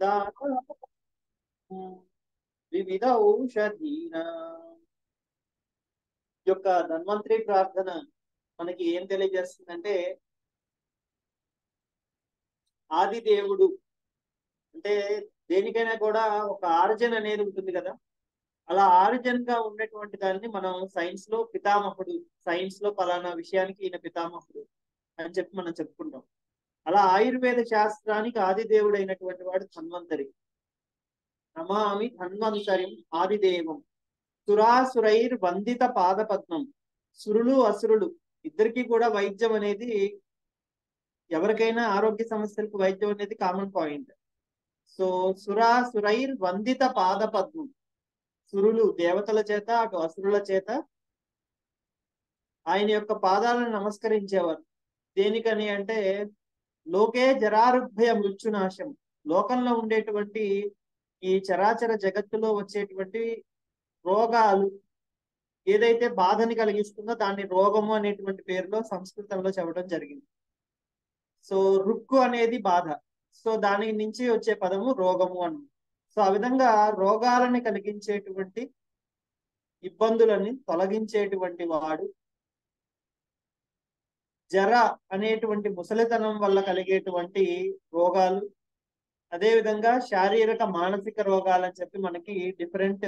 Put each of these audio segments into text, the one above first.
దాత వివిధ ఔషధీన. ఈ యొక్క ధన్వంతరి ప్రార్థన మనకి ఏం తెలియజేస్తుందంటే, ఆది దేవుడు అంటే దేనికైనా కూడా ఒక ఆరిజిన్ అనేది ఉంటుంది కదా. అలా ఆరిజిన్ గా ఉన్నటువంటి దాన్ని మనం సైన్స్ లో పితామహుడు, సైన్స్ లో పలానా విషయానికి ఈయన పితామహుడు అని చెప్పి మనం చెప్పుకుంటాం. అలా ఆయుర్వేద శాస్త్రానికి ఆది దేవుడు అయినటువంటి వాడు ధన్వంతరి. నమామి ధన్వంతరిం ఆదిదేవం సురాసురైర్ వందిత పాదపద్మం. సురులు అసురులు ఇద్దరికి కూడా వైద్యం అనేది, ఎవరికైనా ఆరోగ్య సమస్యలకు వైద్యం అనేది కామన్ పాయింట్. సో సురాసురైర్ వందిత పాదపద్మం, సురులు దేవతల చేత అటు అసురుల చేత ఆయన యొక్క పాదాలను నమస్కరించేవారు. దేనికని అంటే, లోకే జరారుభయ మృత్యునాశం, లోకంలో ఉండేటువంటి ఈ చరాచర జగత్తులో వచ్చేటువంటి రోగాలు ఏదైతే బాధని కలిగిస్తుందో దాన్ని రోగము అనేటువంటి పేరులో సంస్కృతంలో చెప్పడం జరిగింది. సో రుక్కు అనేది బాధ, సో దాని నుంచి వచ్చే పదము రోగము అని. సో ఆ విధంగా రోగాలని కలిగించేటువంటి ఇబ్బందులని తొలగించేటువంటి వాడు. జర అనేటువంటి ముసలితనం వల్ల కలిగేటువంటి రోగాలు, అదే విధంగా శారీరక మానసిక రోగాలు అని చెప్పి మనకి డిఫరెంట్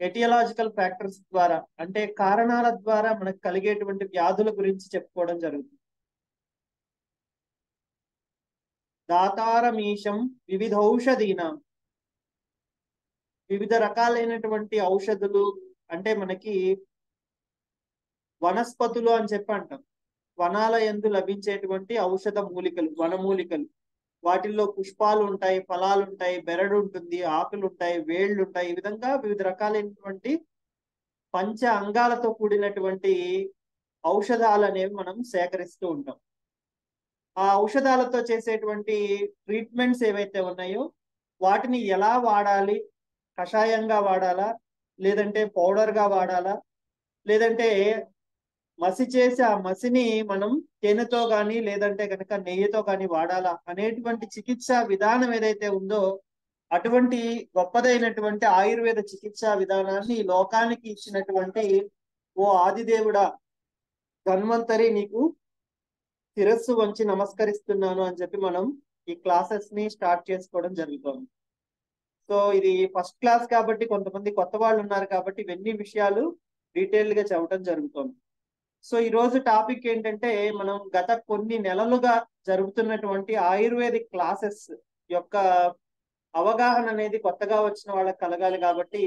ఎటియలాజికల్ ఫ్యాక్టర్స్ ద్వారా, అంటే కారణాల ద్వారా మనకు కలిగేటువంటి వ్యాధుల గురించి చెప్పుకోవడం జరుగుతుంది. దాతారమీశం వివిధౌషధీనాం, వివిధ రకాలైనటువంటి ఔషధులు అంటే మనకి వనస్పతులు అని చెప్పి అంటాం. వనాల యందు లభించేటువంటి ఔషధ మూలికలు, వనమూలికలు. వాటిల్లో పుష్పాలు ఉంటాయి, ఫలాలు ఉంటాయి, బెరడు ఉంటుంది, ఆకులు ఉంటాయి, వేళ్ళు ఉంటాయి. ఈ విధంగా వివిధ రకాలైనటువంటి పంచ అంగాలతో కూడినటువంటి ఔషధాలు అనేవి మనం సేకరిస్తూ ఉంటాం. ఆ ఔషధాలతో చేసేటువంటి ట్రీట్మెంట్స్ ఏవైతే ఉన్నాయో వాటిని ఎలా వాడాలి, కషాయంగా వాడాలా, లేదంటే పౌడర్ గా వాడాలా, లేదంటే మసి చేసి ఆ మసిని మనం తేనెతో కానీ లేదంటే కనుక నెయ్యితో కానీ వాడాలా అనేటువంటి చికిత్సా విధానం ఏదైతే ఉందో, అటువంటి గొప్పదైనటువంటి ఆయుర్వేద చికిత్సా విధానాన్ని ఈ లోకానికి ఇచ్చినటువంటి ఓ ఆదిదేవుడా ధన్వంతరి, నీకు శిరస్సు వంచి నమస్కరిస్తున్నాను అని చెప్పి మనం ఈ క్లాసెస్ ని స్టార్ట్ చేసుకోవడం జరుగుతుంది. సో ఇది ఫస్ట్ క్లాస్ కాబట్టి కొంతమంది కొత్త వాళ్ళు ఉన్నారు కాబట్టి ఇవన్నీ విషయాలు డీటెయిల్ గా చెప్పడం జరుగుతుంది. సో ఈ రోజు టాపిక్ ఏంటంటే, మనం గత కొన్ని నెలలుగా జరుగుతున్నటువంటి ఆయుర్వేదిక్ క్లాసెస్ యొక్క అవగాహన అనేది కొత్తగా వచ్చిన వాళ్ళకి కలగాలి కాబట్టి,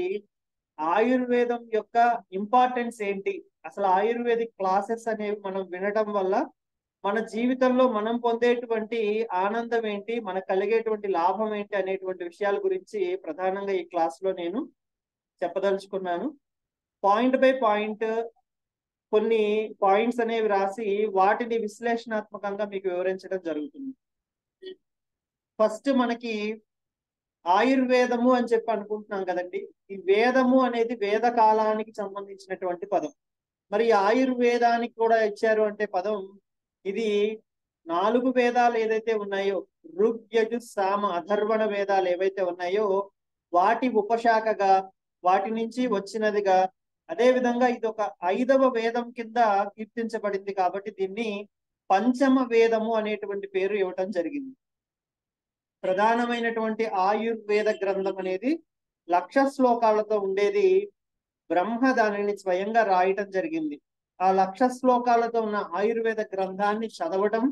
ఆయుర్వేదం యొక్క ఇంపార్టెన్స్ ఏంటి, అసలు ఆయుర్వేదిక్ క్లాసెస్ అనేవి మనం వినడం వల్ల మన జీవితంలో మనం పొందేటువంటి ఆనందం ఏంటి, మనకు కలిగేటువంటి లాభం ఏంటి అనేటువంటి విషయాల గురించి ప్రధానంగా ఈ క్లాస్ లో నేను చెప్పదలుచుకున్నాను. పాయింట్ బై పాయింట్ కొన్ని పాయింట్స్ అనేవి రాసి వాటిని విశ్లేషణాత్మకంగా మీకు వివరించడం జరుగుతుంది. ఫస్ట్ మనకి ఆయుర్వేదము అని చెప్పి అనుకుంటున్నాం కదండి. ఈ వేదము అనేది వేద కాలానికి సంబంధించినటువంటి పదం. మరి ఆయుర్వేదానికి కూడా ఇచ్చారు అంటే పదం, ఇది 4 వేదాలు ఏదైతే ఉన్నాయో, ఋగ్ యజు సామ అథర్వణ వేదాలు ఏవైతే ఉన్నాయో వాటి ఉపశాఖగా, వాటి నుంచి వచ్చినదిగా, అదే విధంగా ఇది ఒక 5వ వేదం కింద కీర్తించబడింది కాబట్టి దీన్ని పంచమ వేదము అనేటువంటి పేరు ఇవ్వటం జరిగింది. ప్రధానమైనటువంటి ఆయుర్వేద గ్రంథం అనేది 1,00,000 శ్లోకాలతో ఉండేది. బ్రహ్మ దానిని స్వయంగా రాయటం జరిగింది. ఆ 1,00,000 శ్లోకాలతో ఉన్న ఆయుర్వేద గ్రంథాన్ని చదవటం,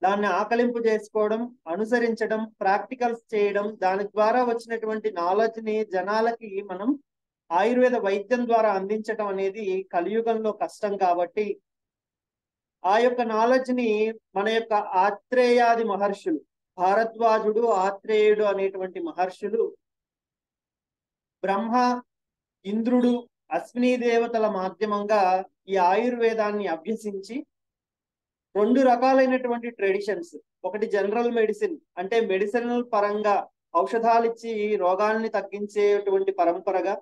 దాన్ని ఆకలింపు చేసుకోవడం, అనుసరించడం, ప్రాక్టికల్స్ చేయడం, దాని ద్వారా వచ్చినటువంటి నాలెడ్జ్ ని జనాలకి మనం ఆయుర్వేద వైద్యం ద్వారా అందించడం అనేది కలియుగంలో కష్టం కాబట్టి, ఆ యొక్క నాలెడ్జ్ ని మన యొక్క ఆత్రేయాది మహర్షులు, భారద్వాజుడు, ఆత్రేయుడు అనేటువంటి మహర్షులు, బ్రహ్మ, ఇంద్రుడు, అశ్విని దేవతల మాధ్యమంగా ఈ ఆయుర్వేదాన్ని అభ్యసించి 2 రకాలైనటువంటి ట్రెడిషన్స్, ఒకటి జనరల్ మెడిసిన్ అంటే మెడిసినల్ పరంగా ఔషధాలు ఇచ్చి రోగాల్ని తగ్గించేటువంటి పరంపరగా,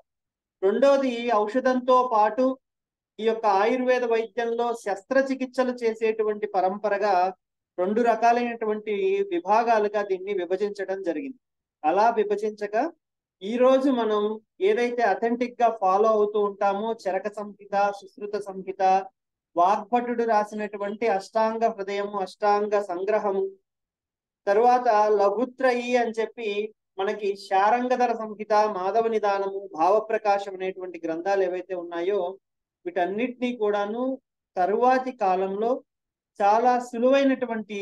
రెండోది ఔషధంతో పాటు ఈ యొక్క ఆయుర్వేద వైద్యంలో శస్త్రచికిత్సలు చేసేటువంటి పరంపరగా రెండు రకాలైనటువంటి విభాగాలుగా దీన్ని విభజించడం జరిగింది. అలా విభజించగా ఈ రోజు మనం ఏదైతే అథెంటిక్ గా ఫాలో అవుతూ ఉంటామో చరక సంహిత, సుశ్రుత సంహిత, వాగ్భటుడు రాసినటువంటి అష్టాంగ హృదయము, అష్టాంగ సంగ్రహము, తరువాత లఘుత్రయి అని చెప్పి మనకి శారంగధర సంహిత, మాధవ నిదానము, భావప్రకాశం అనేటువంటి గ్రంథాలు ఏవైతే ఉన్నాయో వీటన్నిటినీ కూడాను తరువాతి కాలంలో చాలా సులువైనటువంటి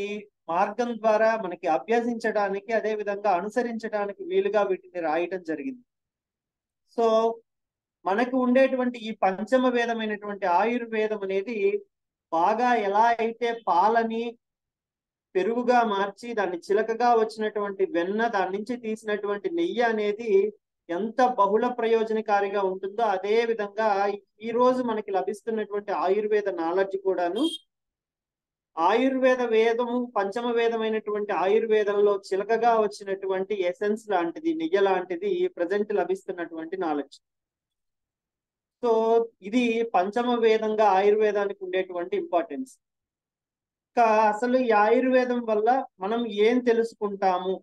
మార్గం ద్వారా మనకి అభ్యసించడానికి, అదే విధంగా అనుసరించడానికి వీలుగా వీటిని రాయటం జరిగింది. సో మనకు ఉండేటువంటి ఈ పంచమ వేదమైనటువంటి ఆయుర్వేదం అనేది బాగా ఎలా అయితే పాలని పెరుగుగా మార్చి దాన్ని చిలకగా వచ్చినటువంటి వెన్న, దాని నుంచి తీసినటువంటి నెయ్యి అనేది ఎంత బహుళ ప్రయోజనకారిగా ఉంటుందో అదే విధంగా ఈ రోజు మనకి లభిస్తున్నటువంటి ఆయుర్వేద నాలెడ్జ్ కూడాను ఆయుర్వేద వేదము, పంచమ వేదమైనటువంటి ఆయుర్వేదంలో చిలకగా వచ్చినటువంటి ఎసెన్స్ లాంటిది, నెయ్యి లాంటిది ప్రజెంట్ లభిస్తున్నటువంటి నాలెడ్జ్. సో ఇది పంచమ వేదంగా ఆయుర్వేదానికి ఉండేటువంటి ఇంపార్టెన్స్. ఇంకా అసలు ఈ ఆయుర్వేదం వల్ల మనం ఏం తెలుసుకుంటాము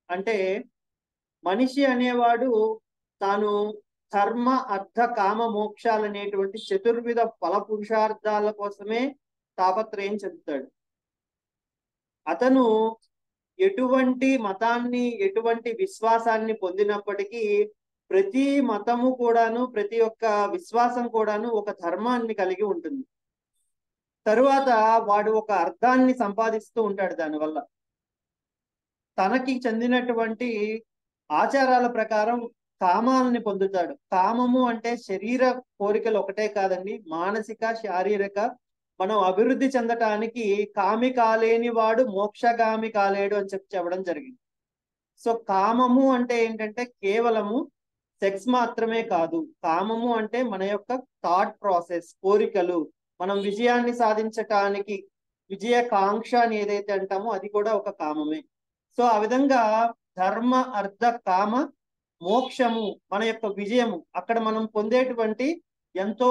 అంటే, మనిషి అనేవాడు తాను ధర్మ, అర్థ, కామ, మోక్షాలనేటువంటి చతుర్విధ ఫల పురుషార్థాల కోసమే తాపత్రయం చెందుతాడు. అతను ఎటువంటి మతాన్ని, ఎటువంటి విశ్వాసాన్ని పొందినప్పటికీ ప్రతి మతము కూడాను, ప్రతి ఒక్క విశ్వాసం కూడాను ఒక ధర్మాన్ని కలిగి ఉంటుంది. తరువాత వాడు ఒక అర్థాన్ని సంపాదిస్తూ ఉంటాడు దానివల్ల. తనకి చెందినటువంటి ఆచారాల ప్రకారం కామాలని పొందుతాడు. కామము అంటే శరీర కోరికలు ఒకటే కాదండి, మానసిక, శారీరక. మనం అభివృద్ధి చెందటానికి కామి కాలేని వాడు మోక్షగామి కాలేడు అని చెప్పడం జరిగింది. సో కామము అంటే ఏంటంటే కేవలము సెక్స్ మాత్రమే కాదు. కామము అంటే మన యొక్క థాట్ ప్రాసెస్, కోరికలు, మనం విజయాన్ని సాధించటానికి విజయకాంక్ష అని ఏదైతే అంటామో అది కూడా ఒక కామమే. సో ఆ విధంగా ధర్మ, అర్థ, కామ, మోక్షము మన యొక్క విజయము. అక్కడ మనం పొందేటువంటి ఎంతో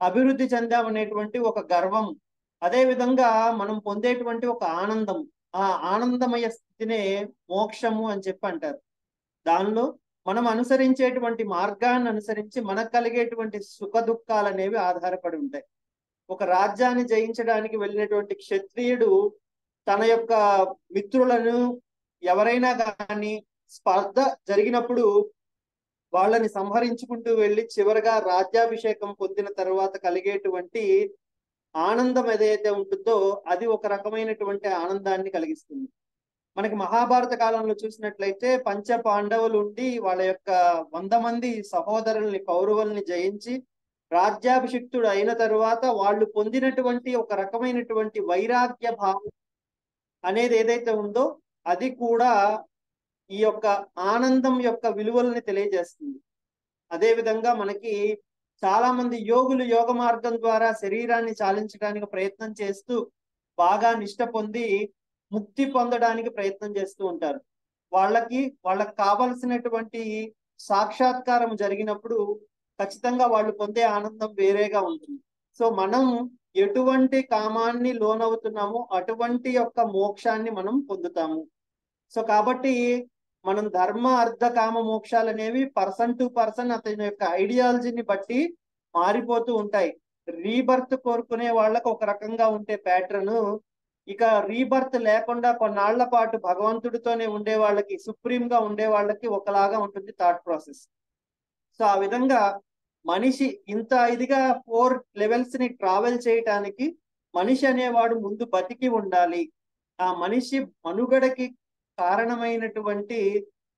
అభివృద్ధి చెందామనేటువంటి ఒక గర్వం, అదే విధంగా మనం పొందేటువంటి ఒక ఆనందం, ఆ ఆనందమయ స్థితినే మోక్షము అని చెప్పి అంటారు. దానిలో మనం అనుసరించేటువంటి మార్గాన్ని అనుసరించి మనకు కలిగేటువంటి సుఖ దుఃఖాలు అనేవి ఆధారపడి ఉంటాయి. ఒక రాజ్యాన్ని జయించడానికి వెళ్ళినటువంటి క్షత్రియుడు తన యొక్క మిత్రులను ఎవరైనా కానీ స్పర్ధ జరిగినప్పుడు వాళ్ళని సంహరించుకుంటూ వెళ్ళి చివరగా రాజ్యాభిషేకం పొందిన తర్వాత కలిగేటువంటి ఆనందం ఏదైతే ఉంటుందో అది ఒక రకమైనటువంటి ఆనందాన్ని కలిగిస్తుంది. మనకి మహాభారత కాలంలో చూసినట్లయితే పంచ పాండవులు ఉండి వాళ్ళ యొక్క 100 మంది సహోదరుల్ని, కౌరవుల్ని జయించి రాజ్యాభిషిక్తుడు అయిన తరువాత వాళ్ళు పొందినటువంటి ఒక రకమైనటువంటి వైరాగ్య భావం అనేది ఏదైతే ఉందో అది కూడా ఈ యొక్క ఆనందం యొక్క విలువల్ని తెలియజేస్తుంది. అదే విధంగా మనకి చాలా మంది యోగులు యోగ మార్గం ద్వారా శరీరాన్ని చాలించడానికి ప్రయత్నం చేస్తూ బాగా నిష్ట పొంది ముక్తి పొందడానికి ప్రయత్నం చేస్తూ ఉంటారు. వాళ్ళకి కావలసినటువంటి సాక్షాత్కారం జరిగినప్పుడు ఖచ్చితంగా వాళ్ళు పొందే ఆనందం వేరేగా ఉంటుంది. సో మనం ఎటువంటి కామాన్ని లోనవుతున్నామో అటువంటి యొక్క మోక్షాన్ని మనం పొందుతాము. సో కాబట్టి మనం ధర్మ, అర్థ, కామ, మోక్షాలు అనేవి పర్సన్ టు పర్సన్ అతని యొక్క ఐడియాలజీని బట్టి మారిపోతూ ఉంటాయి. రీబర్త్ కోరుకునే వాళ్ళకు ఒక రకంగా ఉంటే ప్యాటర్న్, ఇక రీబర్త్ లేకుండా కొన్నాళ్ల పాటు భగవంతుడితోనే ఉండే వాళ్ళకి, సుప్రీం గా ఉండే వాళ్ళకి ఒకలాగా ఉంటుంది థాట్ ప్రాసెస్. సో ఆ విధంగా మనిషి ఇంత ఇదిగా 4 లెవెల్స్ ని ట్రావెల్ చేయటానికి మనిషి అనేవాడు ముందు బతికి ఉండాలి. ఆ మనిషి మనుగడకి కారణమైనటువంటి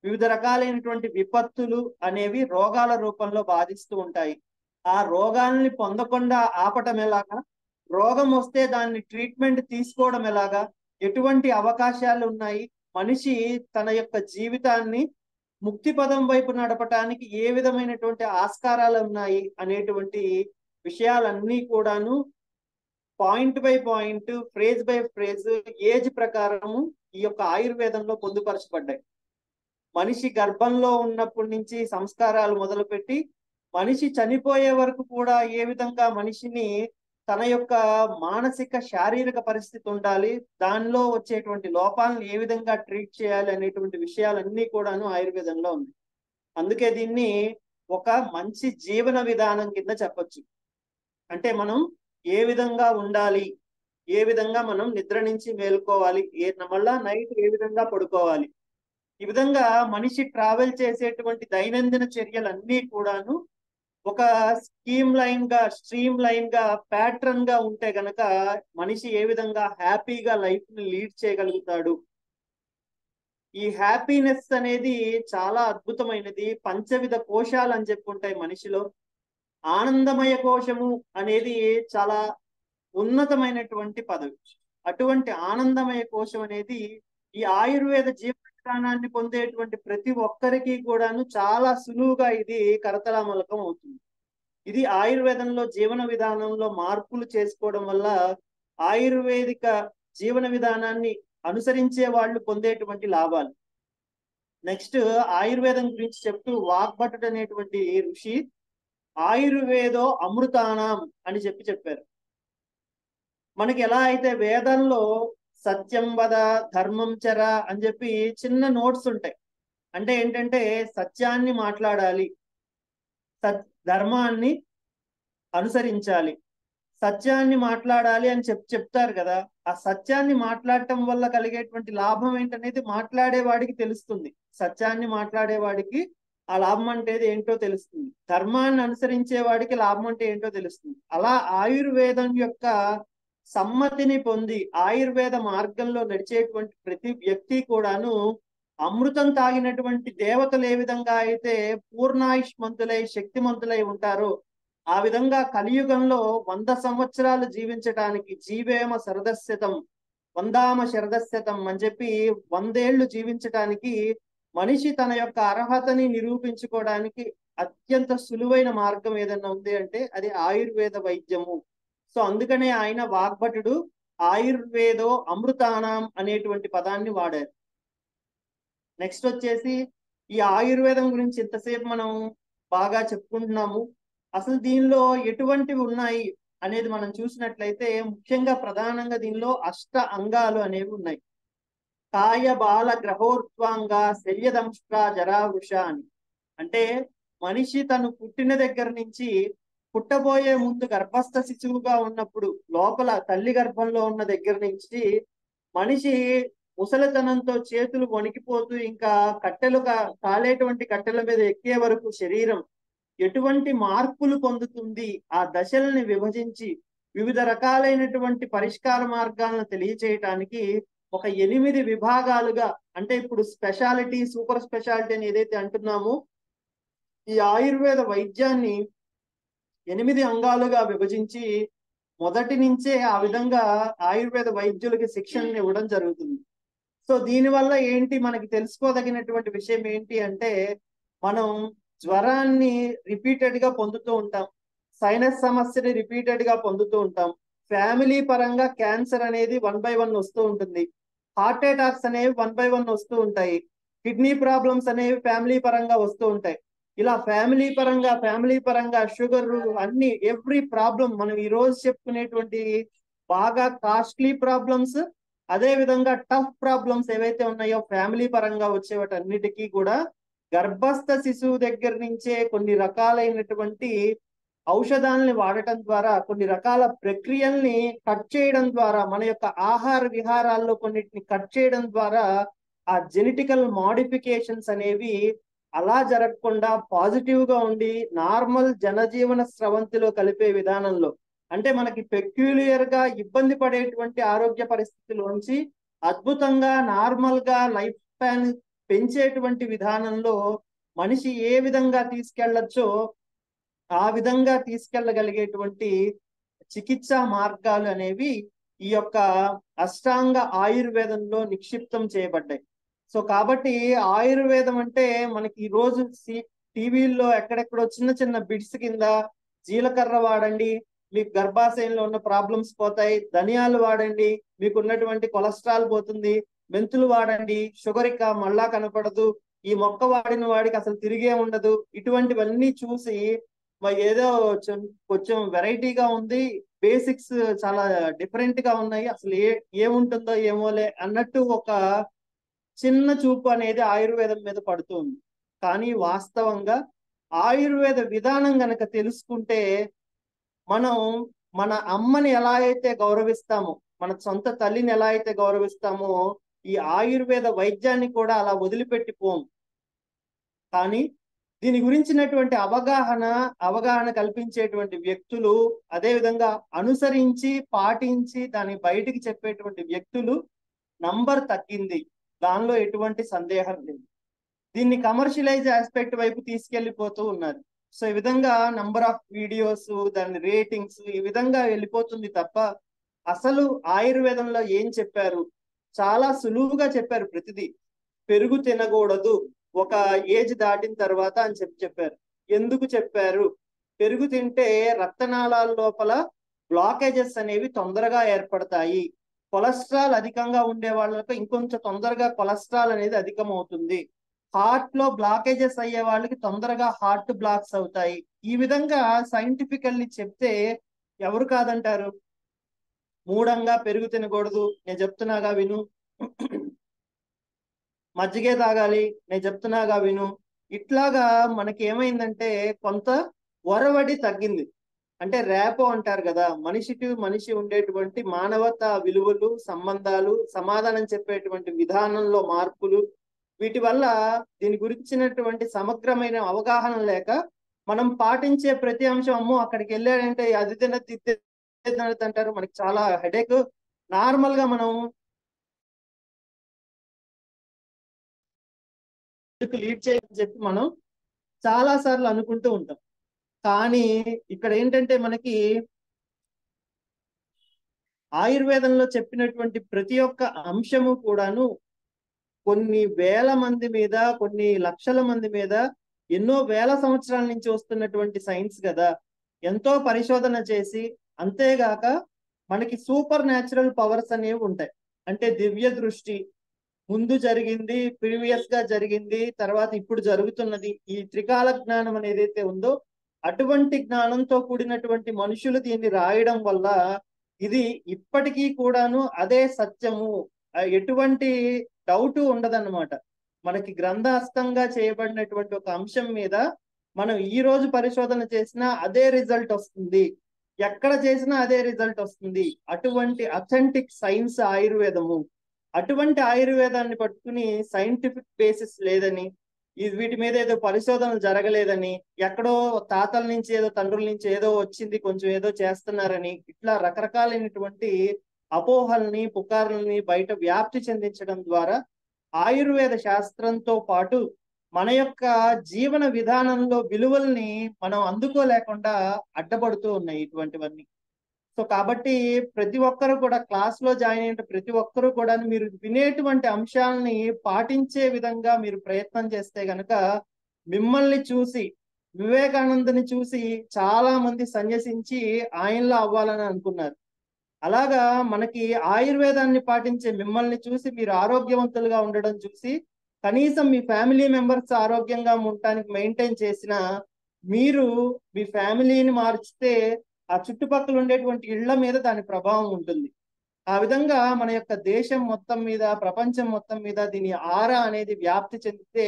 వివిధ రకాలైనటువంటి విపత్తులు అనేవి రోగాల రూపంలో బాధిస్తూ ఉంటాయి. ఆ రోగాల్ని పొందకుండా ఆపటం ఎలాగా, రోగం వస్తే దాన్ని ట్రీట్మెంట్ తీసుకోవడం ఎలాగా, ఎటువంటి అవకాశాలు ఉన్నాయి, మనిషి తన యొక్క జీవితాన్ని ముక్తి పదం వైపు నడపటానికి ఏ విధమైనటువంటి ఆస్కారాలు ఉన్నాయి అనేటువంటి విషయాలన్నీ కూడాను point by point, phrase by phrase, age ప్రకారము ఈ యొక్క ఆయుర్వేదంలో పొందుపరచబడ్డాయి. మనిషి గర్భంలో ఉన్నప్పటి నుంచి సంస్కారాలు మొదలుపెట్టి మనిషి చనిపోయే వరకు కూడా ఏ విధంగా మనిషిని తన యొక్క మానసిక శారీరక పరిస్థితి ఉండాలి, దానిలో వచ్చేటువంటి లోపాలను ఏ విధంగా ట్రీట్ చేయాలి అనేటువంటి విషయాలన్నీ కూడాను ఆయుర్వేదంలో ఉంది. అందుకే దీన్ని ఒక మంచి జీవన విధానం కింద చెప్పొచ్చు. అంటే మనం ఏ విధంగా ఉండాలి, ఏ విధంగా మనం నిద్ర నుంచి మేలుకోవాలి, మళ్ళా నైట్ ఏ విధంగా పడుకోవాలి, ఈ విధంగా మనిషి ట్రావెల్ చేసేటువంటి దైనందిన చర్యలన్నీ కూడాను ఒక స్ట్రీమ్ లైన్ గా ప్యాటర్న్ గా ఉంటే గనక మనిషి ఏ విధంగా హ్యాపీగా లైఫ్ ని లీడ్ చేయగలుగుతాడు. ఈ హ్యాపీనెస్ అనేది చాలా అద్భుతమైనది. పంచవిధ కోశాలు అని చెప్పుకుంటాయి మనిషిలో. ఆనందమయ కోశము అనేది చాలా ఉన్నతమైనటువంటి పదవి. అటువంటి ఆనందమయ కోశం అనేది ఈ ఆయుర్వేద జీవన విధానాన్ని పొందేటువంటి ప్రతి ఒక్కరికి కూడాను చాలా సులువుగా ఇది కరతలామలకం అవుతుంది. ఇది ఆయుర్వేదంలో జీవన విధానంలో మార్పులు చేసుకోవడం వల్ల ఆయుర్వేదిక జీవన విధానాన్ని అనుసరించే వాళ్ళు పొందేటువంటి లాభాలు. నెక్స్ట్ ఆయుర్వేదం గురించి చెప్తూ వాగ్భటుడు అనేటువంటి ఋషి ఆయుర్వేదో అమృతానాం అని చెప్పారు. మనకి ఎలా అయితే వేదంలో సత్యం వద ధర్మం చర అని చెప్పి చిన్న నోట్స్ ఉంటాయి. అంటే ఏంటంటే సత్యాన్ని మాట్లాడాలి, ధర్మాన్ని అనుసరించాలి, సత్యాన్ని మాట్లాడాలి అని చెప్తారు కదా. ఆ సత్యాన్ని మాట్లాడటం వల్ల కలిగేటువంటి లాభం ఏంటనేది మాట్లాడేవాడికి తెలుస్తుంది. సత్యాన్ని మాట్లాడేవాడికి ఆ లాభం అంటే ఏంటో తెలుస్తుంది. ధర్మాన్ని అనుసరించే వాడికి లాభం అంటే ఏంటో తెలుస్తుంది. అలా ఆయుర్వేదం యొక్క సమ్మతిని పొంది ఆయుర్వేద మార్గంలో నడిచేటువంటి ప్రతి వ్యక్తి కూడాను అమృతం తాగినటువంటి దేవతలు ఏ విధంగా అయితే పూర్ణాయుష్మంతులై శక్తిమంతులై ఉంటారో ఆ విధంగా కలియుగంలో 100 సంవత్సరాలు జీవించడానికి జీవేమ శరదశతం వందామ శరదశతం అని చెప్పి 100 ఏళ్లు జీవించటానికి మనిషి తన యొక్క అర్హతని నిరూపించుకోవడానికి అత్యంత సులువైన మార్గం ఏదన్నా ఉంది అంటే అది ఆయుర్వేద వైద్యము. సో అందుకనే ఆయన వాగ్భటుడు ఆయుర్వేదో అమృతానాం అనేటువంటి పదాన్ని వాడారు. నెక్స్ట్ వచ్చేసి ఈ ఆయుర్వేదం గురించి ఇంతసేపు మనం బాగా చెప్పుకుంటున్నాము. అసలు దీనిలో ఎటువంటివి ఉన్నాయి అనేది మనం చూసినట్లయితే ముఖ్యంగా ప్రధానంగా దీనిలో అష్ట అంగాలు అనేవి ఉన్నాయి. కాయ బాల గ్రహోర్ధ్వాంగ శల్యదంష్ట్ర జరావృష అని. అంటే మనిషి తను పుట్టిన దగ్గర నుంచి పుట్టబోయే ముందు గర్భస్థ శిశువుగా ఉన్నప్పుడు లోపల తల్లి గర్భంలో ఉన్న దగ్గర నుంచి మనిషి ముసలితనంతో చేతులు వణికిపోతూ ఇంకా కాలేటువంటి కట్టెల మీద ఎక్కే వరకు శరీరం ఎటువంటి మార్పులు పొందుతుంది, ఆ దశల్ని విభజించి వివిధ రకాలైనటువంటి పరిష్కార మార్గాలను తెలియచేయటానికి ఒక 8 విభాగాలుగా, అంటే ఇప్పుడు స్పెషాలిటీ సూపర్ స్పెషాలిటీ అని ఏదైతే అంటున్నామో ఈ ఆయుర్వేద వైద్యాన్ని 8 అంగాలుగా విభజించి మొదటి నుంచే ఆ విధంగా ఆయుర్వేద వైద్యులకి శిక్షణ ఇవ్వడం జరుగుతుంది. సో దీనివల్ల ఏంటి మనకి తెలుసుకోదగినటువంటి విషయం ఏంటి అంటే మనం జ్వరాన్ని రిపీటెడ్ గా పొందుతూ ఉంటాం, సైనస్ సమస్యని రిపీటెడ్ గా పొందుతూ ఉంటాం, ఫ్యామిలీ పరంగా క్యాన్సర్ అనేది 1 by 1 వస్తూ ఉంటుంది, హార్ట్ అటాక్స్ అనేవి 1 by 1 వస్తూ ఉంటాయి, కిడ్నీ ప్రాబ్లమ్స్ అనేవి ఫ్యామిలీ పరంగా వస్తూ ఉంటాయి. ఇలా ఫ్యామిలీ పరంగా షుగర్ అన్ని ఎవ్రీ ప్రాబ్లం మనం ఈ రోజు చెప్పుకునేటువంటి బాగా కాస్ట్లీ ప్రాబ్లమ్స్, అదే విధంగా టఫ్ ప్రాబ్లమ్స్ ఏవైతే ఉన్నాయో ఫ్యామిలీ పరంగా వచ్చేవాటన్నిటికీ కూడా గర్భస్థ శిశువు దగ్గర నుంచే కొన్ని రకాలైనటువంటి ఔషధాలని వాడటం ద్వారా, కొన్ని రకాల ప్రక్రియల్ని కట్ చేయడం ద్వారా, మన యొక్క ఆహార విహారాల్లో కొన్నిటిని కట్ చేయడం ద్వారా ఆ జెనెటికల్ మాడిఫికేషన్స్ అనేవి అలా జరగకుండా పాజిటివ్ గా ఉండి నార్మల్ జనజీవన స్రవంతిలో కలిపే విధానంలో, అంటే మనకి పెక్యులియర్ గా ఇబ్బంది పడేటువంటి ఆరోగ్య పరిస్థితిలోంచి అద్భుతంగా నార్మల్ గా లైఫ్ స్పాన్ పెంచేటువంటి విధానంలో మనిషి ఏ విధంగా తీసుకెళ్లొచ్చో ఆ విధంగా తీసుకెళ్లగలిగేటువంటి చికిత్సా మార్గాలు అనేవి ఈ యొక్క అష్టాంగ ఆయుర్వేదంలో నిక్షిప్తం చేయబడ్డాయి. సో కాబట్టి ఆయుర్వేదం అంటే మనకి ఈ రోజు టీవీల్లో ఎక్కడెక్కడో చిన్న చిన్న బిట్స్ కింద జీలకర్ర వాడండి మీకు గర్భాశయంలో ఉన్న ప్రాబ్లమ్స్ పోతాయి, ధనియాలు వాడండి మీకు ఉన్నటువంటి కొలెస్ట్రాల్ పోతుంది, మెంతులు వాడండి షుగర్ ఇక మళ్ళా కనపడదు, ఈ మొక్క వాడిన వాడికి అసలు తిరిగే ఉండదు, ఇటువంటివన్నీ చూసి ఏదో కొంచెం వెరైటీగా ఉంది, బేసిక్స్ చాలా డిఫరెంట్ గా ఉన్నాయి. అసలు ఏముంటుందో ఏమోలే అన్నట్టు ఒక చిన్న చూపు అనేది ఆయుర్వేదం మీద పడుతుంది. కానీ వాస్తవంగా ఆయుర్వేద విధానం గనక తెలుసుకుంటే మనం మన అమ్మని ఎలా అయితే గౌరవిస్తామో, మన సొంత తల్లిని ఎలా అయితే గౌరవిస్తామో, ఈ ఆయుర్వేద వైద్యాన్ని కూడా అలా వదిలిపెట్టిపోం. కానీ దీని గురించినటువంటి అవగాహన కల్పించేటువంటి వ్యక్తులు, అదే విధంగా అనుసరించి పాటించి దాన్ని బయటికి చెప్పేటువంటి వ్యక్తులు నంబర్ తగ్గింది. దానిలో ఎటువంటి సందేహం లేదు. దీన్ని కమర్షియలైజ్ ఆస్పెక్ట్ వైపు తీసుకెళ్లిపోతూ ఉన్నారు. సో ఈ విధంగా నంబర్ ఆఫ్ వీడియోస్, దాని రేటింగ్స్ ఈ విధంగా వెళ్ళిపోతుంది తప్ప అసలు ఆయుర్వేదంలో ఏం చెప్పారు? చాలా సులువుగా చెప్పారు ప్రతిదీ. పెరుగు తినకూడదు ఒక ఏజ్ దాటిన తర్వాత అని చెప్పారు. ఎందుకు చెప్పారు? పెరుగు తింటే రక్తనాళాల లోపల బ్లాకేజెస్ అనేవి తొందరగా ఏర్పడతాయి. కొలెస్ట్రాల్ అధికంగా ఉండే వాళ్ళకి ఇంకొంచెం తొందరగా కొలెస్ట్రాల్ అనేది అధికం అవుతుంది. హార్ట్ లో బ్లాకేజెస్ అయ్యే వాళ్ళకి తొందరగా హార్ట్ బ్లాక్స్ అవుతాయి. ఈ విధంగా సైంటిఫికల్లీ చెప్తే ఎవరు కాదంటారు? మూఢంగా పెరుగు తినకూడదు, నేను చెప్తున్నాగా విను, మజ్జిగే తాగాలి, నేను చెప్తున్నాగా విను, ఇట్లాగా మనకి ఏమైందంటే కొంత ఒరవడి తగ్గింది. అంటే రేపో అంటారు కదా, మనిషికి మనిషి ఉండేటువంటి మానవతా విలువలు, సంబంధాలు, సమాధానం చెప్పేటువంటి విధానంలో మార్పులు, వీటి వల్ల దీని గురించినటువంటి సమగ్రమైన అవగాహన లేక మనం పాటించే ప్రతి అంశం, అమ్మో అక్కడికి వెళ్ళాడంటే అది తినద్దు ఇది తినద్దు అంటారు, మనకి చాలా హెడేక్. నార్మల్ గా మనం లీడ్ చేయని చెప్పి మనం చాలా సార్లు అనుకుంటూ ఉంటాం. కానీ ఇక్కడ ఏంటంటే మనకి ఆయుర్వేదంలో చెప్పినటువంటి ప్రతి ఒక్క అంశము కూడాను కొన్ని వేల మంది మీద, కొన్ని లక్షల మంది మీద, ఎన్నో వేల సంవత్సరాల నుంచి వస్తున్నటువంటి సైన్స్ కదా. ఎంతో పరిశోధన చేసి, అంతేగాక మనకి సూపర్ న్యాచురల్ పవర్స్ అనేవి ఉంటాయి. అంటే దివ్య దృష్టి, ముందు జరిగింది, ప్రీవియస్ గా జరిగింది, తర్వాత ఇప్పుడు జరుగుతున్నది, ఈ త్రికాల జ్ఞానం అనేది ఏదైతే ఉందో అటువంటి జ్ఞానంతో కూడినటువంటి మనుషులు దీన్ని రాయడం వల్ల ఇది ఇప్పటికీ కూడాను అదే సత్యము, ఎటువంటి డౌట్ ఉండదన్నమాట. మనకి గ్రంథాస్థంగా చేయబడినటువంటి ఒక అంశం మీద మనం ఈ రోజు పరిశోధన చేసినా అదే రిజల్ట్ వస్తుంది, ఎక్కడ చేసినా అదే రిజల్ట్ వస్తుంది. అటువంటి అథెంటిక్ సైన్స్ ఆయుర్వేదము. అటువంటి ఆయుర్వేదాన్ని పట్టుకుని సైంటిఫిక్ బేసిస్ లేదని, వీటి మీద ఏదో పరిశోధనలు జరగలేదని, ఎక్కడో తాతల నుంచి ఏదో తండ్రుల నుంచి ఏదో వచ్చింది కొంచెం ఏదో చేస్తున్నారని, ఇట్లా రకరకాలైనటువంటి అపోహల్ని పుకార్లని బయట వ్యాప్తి చెందించడం ద్వారా ఆయుర్వేద శాస్త్రంతో పాటు మన యొక్క జీవన విధానంలో విలువల్ని మనం అందుకోలేకుండా అడ్డపడుతూ ఉన్నాయి ఇటువంటివన్నీ. సో కాబట్టి ప్రతి ఒక్కరు కూడా క్లాస్ లో జాయిన్ అయిన ప్రతి ఒక్కరు కూడా మీరు వినేటువంటి అంశాలని పాటించే విధంగా మీరు ప్రయత్నం చేస్తే గనక మిమ్మల్ని చూసి, వివేకానందని చూసి చాలా మంది సన్యసించి ఆయనలో అవ్వాలని అనుకున్నారు. అలాగా మనకి ఆయుర్వేదాన్ని పాటించే మిమ్మల్ని చూసి మీరు ఆరోగ్యవంతులుగా ఉండడం చూసి, కనీసం మీ ఫ్యామిలీ మెంబర్స్ ఆరోగ్యంగా ఉండటానికి మెయింటైన్ చేసిన మీరు మీ ఫ్యామిలీని మార్చితే ఆ చుట్టుపక్కల ఉండేటువంటి ఇళ్ల మీద దాని ప్రభావం ఉంటుంది. ఆ విధంగా మన యొక్క దేశం మొత్తం మీద, ప్రపంచం మొత్తం మీద దీని ఆరా అనేది వ్యాప్తి చెందితే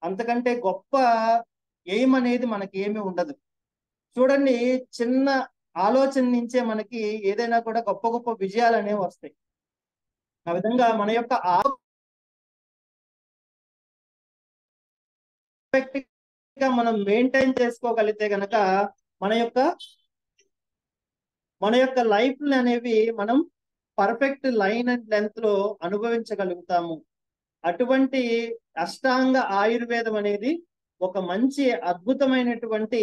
అంతకంటే గొప్ప ఎయిమ్ అనేది మనకి ఏమీ ఉండదు. చూడండి, చిన్న ఆలోచన నుంచే మనకి ఏదైనా కూడా గొప్ప గొప్ప విజయాలు అనేవి వస్తాయి. ఆ విధంగా మన యొక్క మనం మెయింటైన్ చేసుకోగలిగితే గనక మన యొక్క లైఫ్ అనేవి మనం పర్ఫెక్ట్ లైన్ అండ్ లెంత్ లో అనుభవించగలుగుతాము. అటువంటి అష్టాంగ ఆయుర్వేదం అనేది ఒక మంచి అద్భుతమైనటువంటి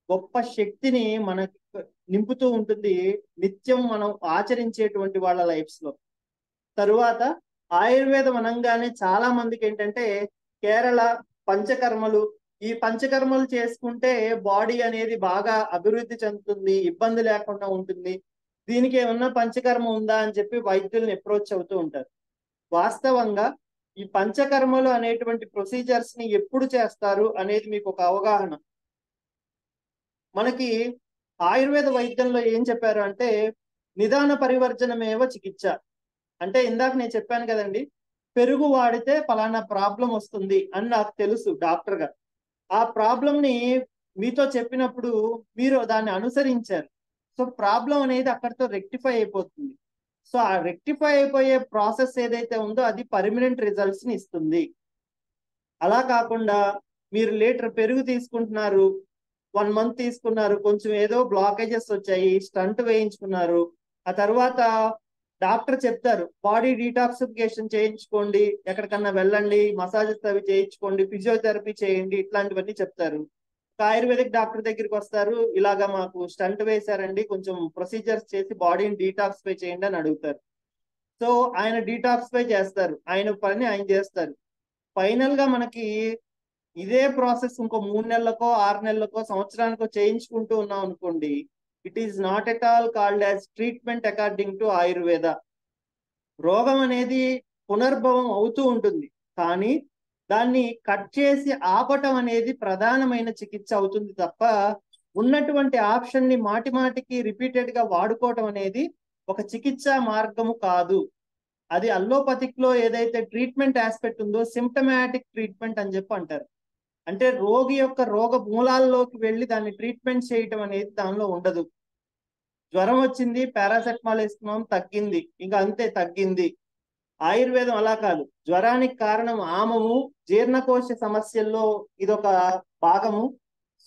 గొప్ప శక్తిని మనకి నింపుతూ ఉంటుంది నిత్యం మనం ఆచరించేటువంటి వాళ్ళ లైఫ్స్ లో. తరువాత ఆయుర్వేదం అనగానే చాలా మందికి ఏంటంటే కేరళ పంచకర్మలు, ఈ పంచకర్మలు చేసుకుంటే బాడీ అనేది బాగా అభివృద్ధి చెందుతుంది, ఇబ్బంది లేకుండా ఉంటుంది, దీనికి ఏమన్నా పంచకర్మ ఉందా అని చెప్పి వైద్యుల్ని అప్రోచ్ అవుతూ ఉంటారు. వాస్తవంగా ఈ పంచకర్మలు అనేటువంటి ప్రొసీజర్స్ ని ఎప్పుడు చేస్తారు అనేది మీకు ఒక అవగాహన. మనకి ఆయుర్వేద వైద్యంలో ఏం చెప్పారు అంటే నిదాన పరివర్జనమేవ చికిత్స. అంటే ఇందాక నేను చెప్పాను కదండి, పెరుగు వాడితే ఫలానా ప్రాబ్లం వస్తుంది అని నాకు తెలుసు డాక్టర్ గా. ఆ ప్రాబ్లం ని మీతో చెప్పినప్పుడు మీరు దాన్ని అనుసరించారు. సో ప్రాబ్లం అనేది అక్కడితో రెక్టిఫై అయిపోతుంది. సో ఆ రెక్టిఫై అయిపోయే ప్రాసెస్ ఏదైతే ఉందో అది పర్మనెంట్ రిజల్ట్స్ ని ఇస్తుంది. అలా కాకుండా మీరు లీటర్ పెరుగు తీసుకుంటున్నారు, 1 మంత్ తీసుకున్నారు, కొంచెం ఏదో బ్లాకేజెస్ వచ్చాయి, స్టంట్ వేయించుకున్నారు, ఆ తర్వాత డాక్టర్ చెప్తారు బాడీ డీటాక్సిఫికేషన్ చేయించుకోండి, ఎక్కడికన్నా వెళ్ళండి, మసాజెస్ అవి చేయించుకోండి, ఫిజియోథెరపీ చేయండి, ఇట్లాంటివన్నీ చెప్తారు. ఆయుర్వేదిక్ డాక్టర్ దగ్గరికి వస్తారు, ఇలాగా మాకు స్టంట్ వేశారండి, కొంచెం ప్రొసీజర్స్ చేసి బాడీని డీటాక్సిఫై చేయండి అని అడుగుతారు. సో ఆయన డీటాక్సిఫై చేస్తారు, ఆయన పని ఆయన చేస్తారు. ఫైనల్ గా మనకి ఇదే ప్రాసెస్ ఇంకో 3 నెలలకో 6 నెలలకో సంవత్సరానికో చేయించుకుంటూ ఉన్నాం అనుకోండి, it is not at all called as treatment according to Ayurveda. రోగం అనేది పునర్భవం అవుతూ ఉంటుంది, కానీ దాన్ని కట్ చేసి ఆపటం అనేది ప్రధానమైన చికిత్స అవుతుంది తప్ప ఉన్నటువంటి ఆప్షన్ ని మాటి మాటికి రిపీటెడ్ గా వాడుకోవటం అనేది ఒక చికిత్సా మార్గము కాదు. అది అల్లోపతిక్ లో ఏదైతే ట్రీట్మెంట్ ఆస్పెక్ట్ ఉందో సిమ్టమాటిక్ ట్రీట్మెంట్ అని చెప్పి అంటారు. అంటే రోగి యొక్క రోగ మూలాల్లోకి వెళ్ళి దాన్ని ట్రీట్మెంట్ చేయటం అనేది దానిలో ఉండదు. జ్వరం వచ్చింది, పారాసెటమాల్ వేసుకున్నాం, తగ్గింది, ఇంకా అంతే తగ్గింది. ఆయుర్వేదం అలా కాదు. జ్వరానికి కారణం ఆమము, జీర్ణకోశ సమస్యల్లో ఇదొక భాగము.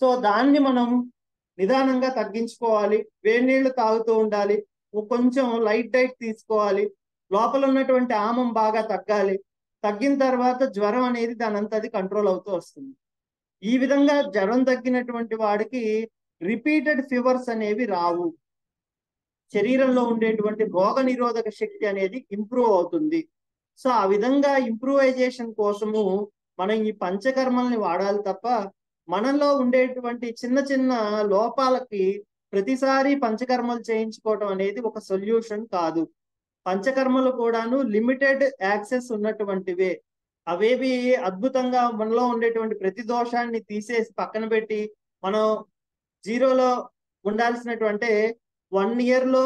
సో దాన్ని మనం నిదానంగా తగ్గించుకోవాలి, వేడి నీళ్లు తాగుతూ ఉండాలి, కొంచెం లైట్ డైట్ తీసుకోవాలి, లోపల ఉన్నటువంటి ఆమం బాగా తగ్గాలి. తగ్గిన తర్వాత జ్వరం అనేది దానంతది కంట్రోల్ అవుతూ వస్తుంది. ఈ విధంగా జ్వరం తగ్గినటువంటి వాడికి రిపీటెడ్ ఫీవర్స్ అనేవి రావు. శరీరంలో ఉండేటువంటి రోగ నిరోధక శక్తి అనేది ఇంప్రూవ్ అవుతుంది. సో ఆ విధంగా ఇంప్రూవైజేషన్ కోసము మనం ఈ పంచకర్మల్ని వాడాలి తప్ప మనలో ఉండేటువంటి చిన్న చిన్న లోపాలకి ప్రతిసారి పంచకర్మలు చేయించుకోవటం అనేది ఒక సొల్యూషన్ కాదు. పంచకర్మలు కూడాను లిమిటెడ్ యాక్సెస్ ఉన్నటువంటివే. అవేవి అద్భుతంగా మనలో ఉండేటువంటి ప్రతి దోషాన్ని తీసేసి పక్కన పెట్టి మనం జీరోలో ఉండాల్సినటువంటి 1 ఇయర్ లో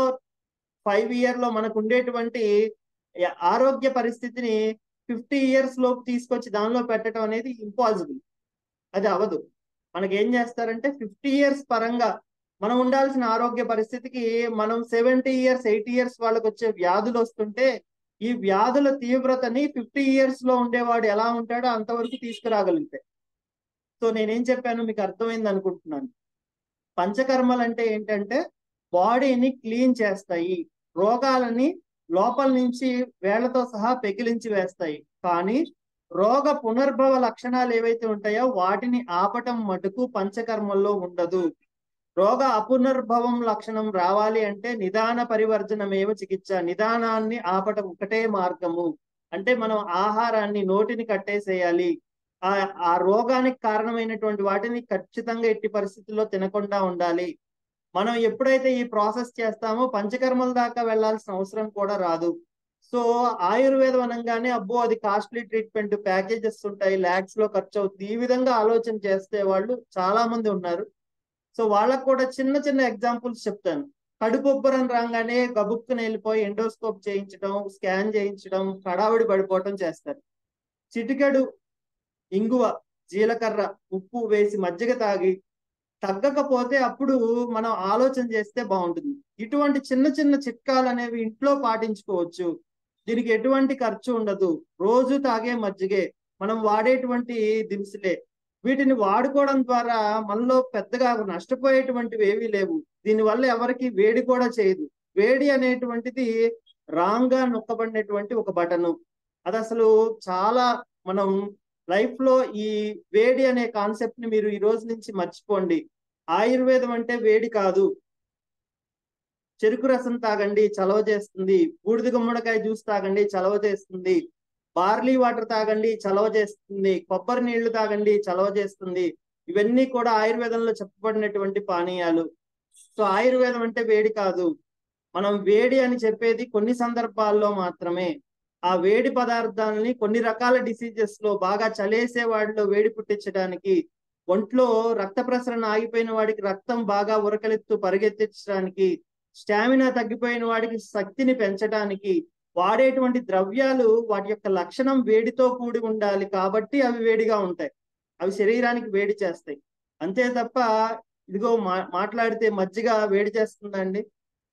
5 ఇయర్ లో మనకు ఉండేటువంటి ఆరోగ్య పరిస్థితిని 50 ఇయర్స్ లోపు తీసుకొచ్చి దానిలో పెట్టడం అనేది ఇంపాసిబుల్. అది అవదు. మనకి ఏం చేస్తారంటే 50 ఇయర్స్ పరంగా మనం ఉండాల్సిన ఆరోగ్య పరిస్థితికి మనం 70 ఇయర్స్ 80 ఇయర్స్ వాళ్ళకి వచ్చే వ్యాధులు వస్తుంటే ఈ వ్యాధుల తీవ్రతని 50 ఇయర్స్ లో ఉండేవాడు ఎలా ఉంటాడో అంతవరకు తీసుకురాగలిగితే. సో నేనేం చెప్పాను మీకు అర్థమైంది అనుకుంటున్నాను. పంచకర్మలు అంటే ఏంటంటే బాడీని క్లీన్ చేస్తాయి, రోగాలని లోపల నుంచి వేళ్లతో సహా పెకిలించి వేస్తాయి. కానీ రోగ పునర్భవ లక్షణాలు ఏవైతే ఉంటాయో వాటిని ఆపటం మటుకు పంచకర్మల్లో ఉండదు. రోగ అపునర్భవం లక్షణం రావాలి అంటే నిదాన పరివర్జనమేవ చికిత్స. నిదానాన్ని ఆపటం ఒకటే మార్గము. అంటే మనం ఆహారాన్ని నోటిని కట్టేసేయాలి, ఆ ఆ రోగానికి కారణమైనటువంటి వాటిని ఖచ్చితంగా ఎట్టి పరిస్థితుల్లో తినకుండా ఉండాలి. మనం ఎప్పుడైతే ఈ ప్రాసెస్ చేస్తామో పంచకర్మల దాకా వెళ్లాల్సిన అవసరం కూడా రాదు. సో ఆయుర్వేదం అనగానే అబ్బో అది కాస్ట్లీ ట్రీట్మెంట్, ప్యాకేజెస్ ఉంటాయి, లాక్స్ లో ఖర్చు అవుతుంది, ఈ విధంగా ఆలోచన చేస్తే వాళ్ళు చాలా మంది ఉన్నారు. సో వాళ్ళకు కూడా చిన్న చిన్న ఎగ్జాంపుల్స్ చెప్తాను. కడుపుబ్బరం రాగానే గబుక్కుని వెళ్ళిపోయి ఎండోస్కోప్ చేయించడం, స్కాన్ చేయించడం, హడావిడి పడిపోవటం చేస్తారు. చిటికెడు ఇంగువ, జీలకర్ర, ఉప్పు వేసి మజ్జిగ తాగి తగ్గకపోతే అప్పుడు మనం ఆలోచన చేస్తే బాగుంటుంది. ఇటువంటి చిన్న చిన్న చిట్కాలు అనేవి ఇంట్లో పాటించుకోవచ్చు. దీనికి ఎటువంటి ఖర్చు ఉండదు. రోజు తాగే మజ్జిగే, మనం వాడేటువంటి దినుసులే. వీటిని వాడుకోవడం ద్వారా మనలో పెద్దగా నష్టపోయేటువంటివి ఏవీ లేవు. దీనివల్ల ఎవరికి వేడి కూడా చేయదు. వేడి అనేటువంటిది రాంగ్ గా నొక్కబడినటువంటి ఒక బటను. అది అసలు చాలా మనం లైఫ్ లో ఈ వేడి అనే కాన్సెప్ట్ ని మీరు ఈ రోజు నుంచి మర్చిపోండి. ఆయుర్వేదం అంటే వేడి కాదు. చెరుకు రసం తాగండి, చలవ చేస్తుంది. బూడిద గుమ్మడికాయ జ్యూస్ తాగండి, చలవ చేస్తుంది. బార్లీ వాటర్ తాగండి, చలవ చేస్తుంది. కొబ్బరి నీళ్లు తాగండి, చలవ చేస్తుంది. ఇవన్నీ కూడా ఆయుర్వేదంలో చెప్పబడినటువంటి పానీయాలు. సో ఆయుర్వేదం అంటే వేడి కాదు. మనం వేడి అని చెప్పేది కొన్ని సందర్భాల్లో మాత్రమే. ఆ వేడి పదార్థాలని కొన్ని రకాల డిసీజెస్ లో బాగా చలేసే వాటిలో వేడి పుట్టించడానికి, ఒంట్లో రక్త ప్రసరణ ఆగిపోయిన వాడికి రక్తం బాగా ఉరకలెత్తు పరిగెత్తించడానికి, స్టామినా తగ్గిపోయిన వాడికి శక్తిని పెంచడానికి వాడేటువంటి ద్రవ్యాలు వాటి యొక్క లక్షణం వేడితో కూడి ఉండాలి కాబట్టి అవి వేడిగా ఉంటాయి. అవి శరీరానికి వేడి చేస్తాయి. అంతే తప్ప ఇదిగో మాట్లాడితే మజ్జిగ వేడి చేస్తుందండి,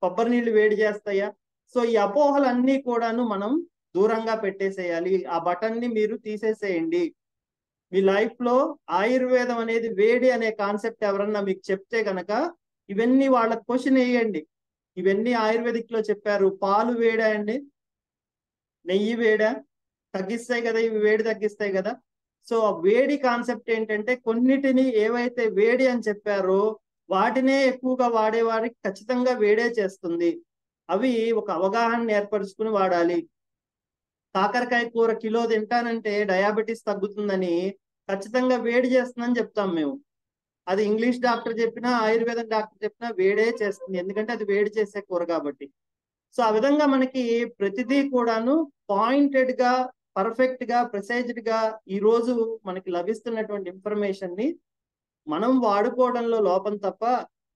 కొబ్బరి నీళ్లు వేడి చేస్తాయా? సో ఈ అపోహలన్నీ కూడాను మనం దూరంగా పెట్టేసేయాలి. ఆ బటన్ ని మీరు తీసేసేయండి. మీ లైఫ్ లో ఆయుర్వేదం అనేది వేడి అనే కాన్సెప్ట్ ఎవరన్నా మీకు చెప్తే గనక ఇవన్నీ వాళ్ళ క్వశ్చన్ వేయండి. ఇవన్నీ ఆయుర్వేదిక్ లో చెప్పారు. పాలు వేడా అండి, నెయ్యి వేడా? తగ్గిస్తాయి కదా, ఇవి వేడి తగ్గిస్తాయి కదా. సో ఆ వేడి కాన్సెప్ట్ ఏంటంటే కొన్నిటిని ఏవైతే వేడి అని చెప్పారో వాటినే ఎక్కువగా వాడేవారికి ఖచ్చితంగా వేడే చేస్తుంది. అవి ఒక అవగాహన ఏర్పరచుకుని వాడాలి. కాకరకాయ కూర కిలో తింటానంటే డయాబెటీస్ తగ్గుతుందని ఖచ్చితంగా వేడి చేస్తుందని చెప్తాం మేము. అది ఇంగ్లీష్ డాక్టర్ చెప్పినా ఆయుర్వేదం డాక్టర్ చెప్పినా వేడే చేస్తుంది, ఎందుకంటే అది వేడి చేసే కూర కాబట్టి. సో ఆ విధంగా మనకి ప్రతిదీ కూడాను పాయింటెడ్ గా, పర్ఫెక్ట్ గా, ప్రిసైజ్డ్ గా ఈ రోజు మనకి లభిస్తున్నటువంటి ఇన్ఫర్మేషన్ ని మనం వాడుకోవడంలో లోపం తప్ప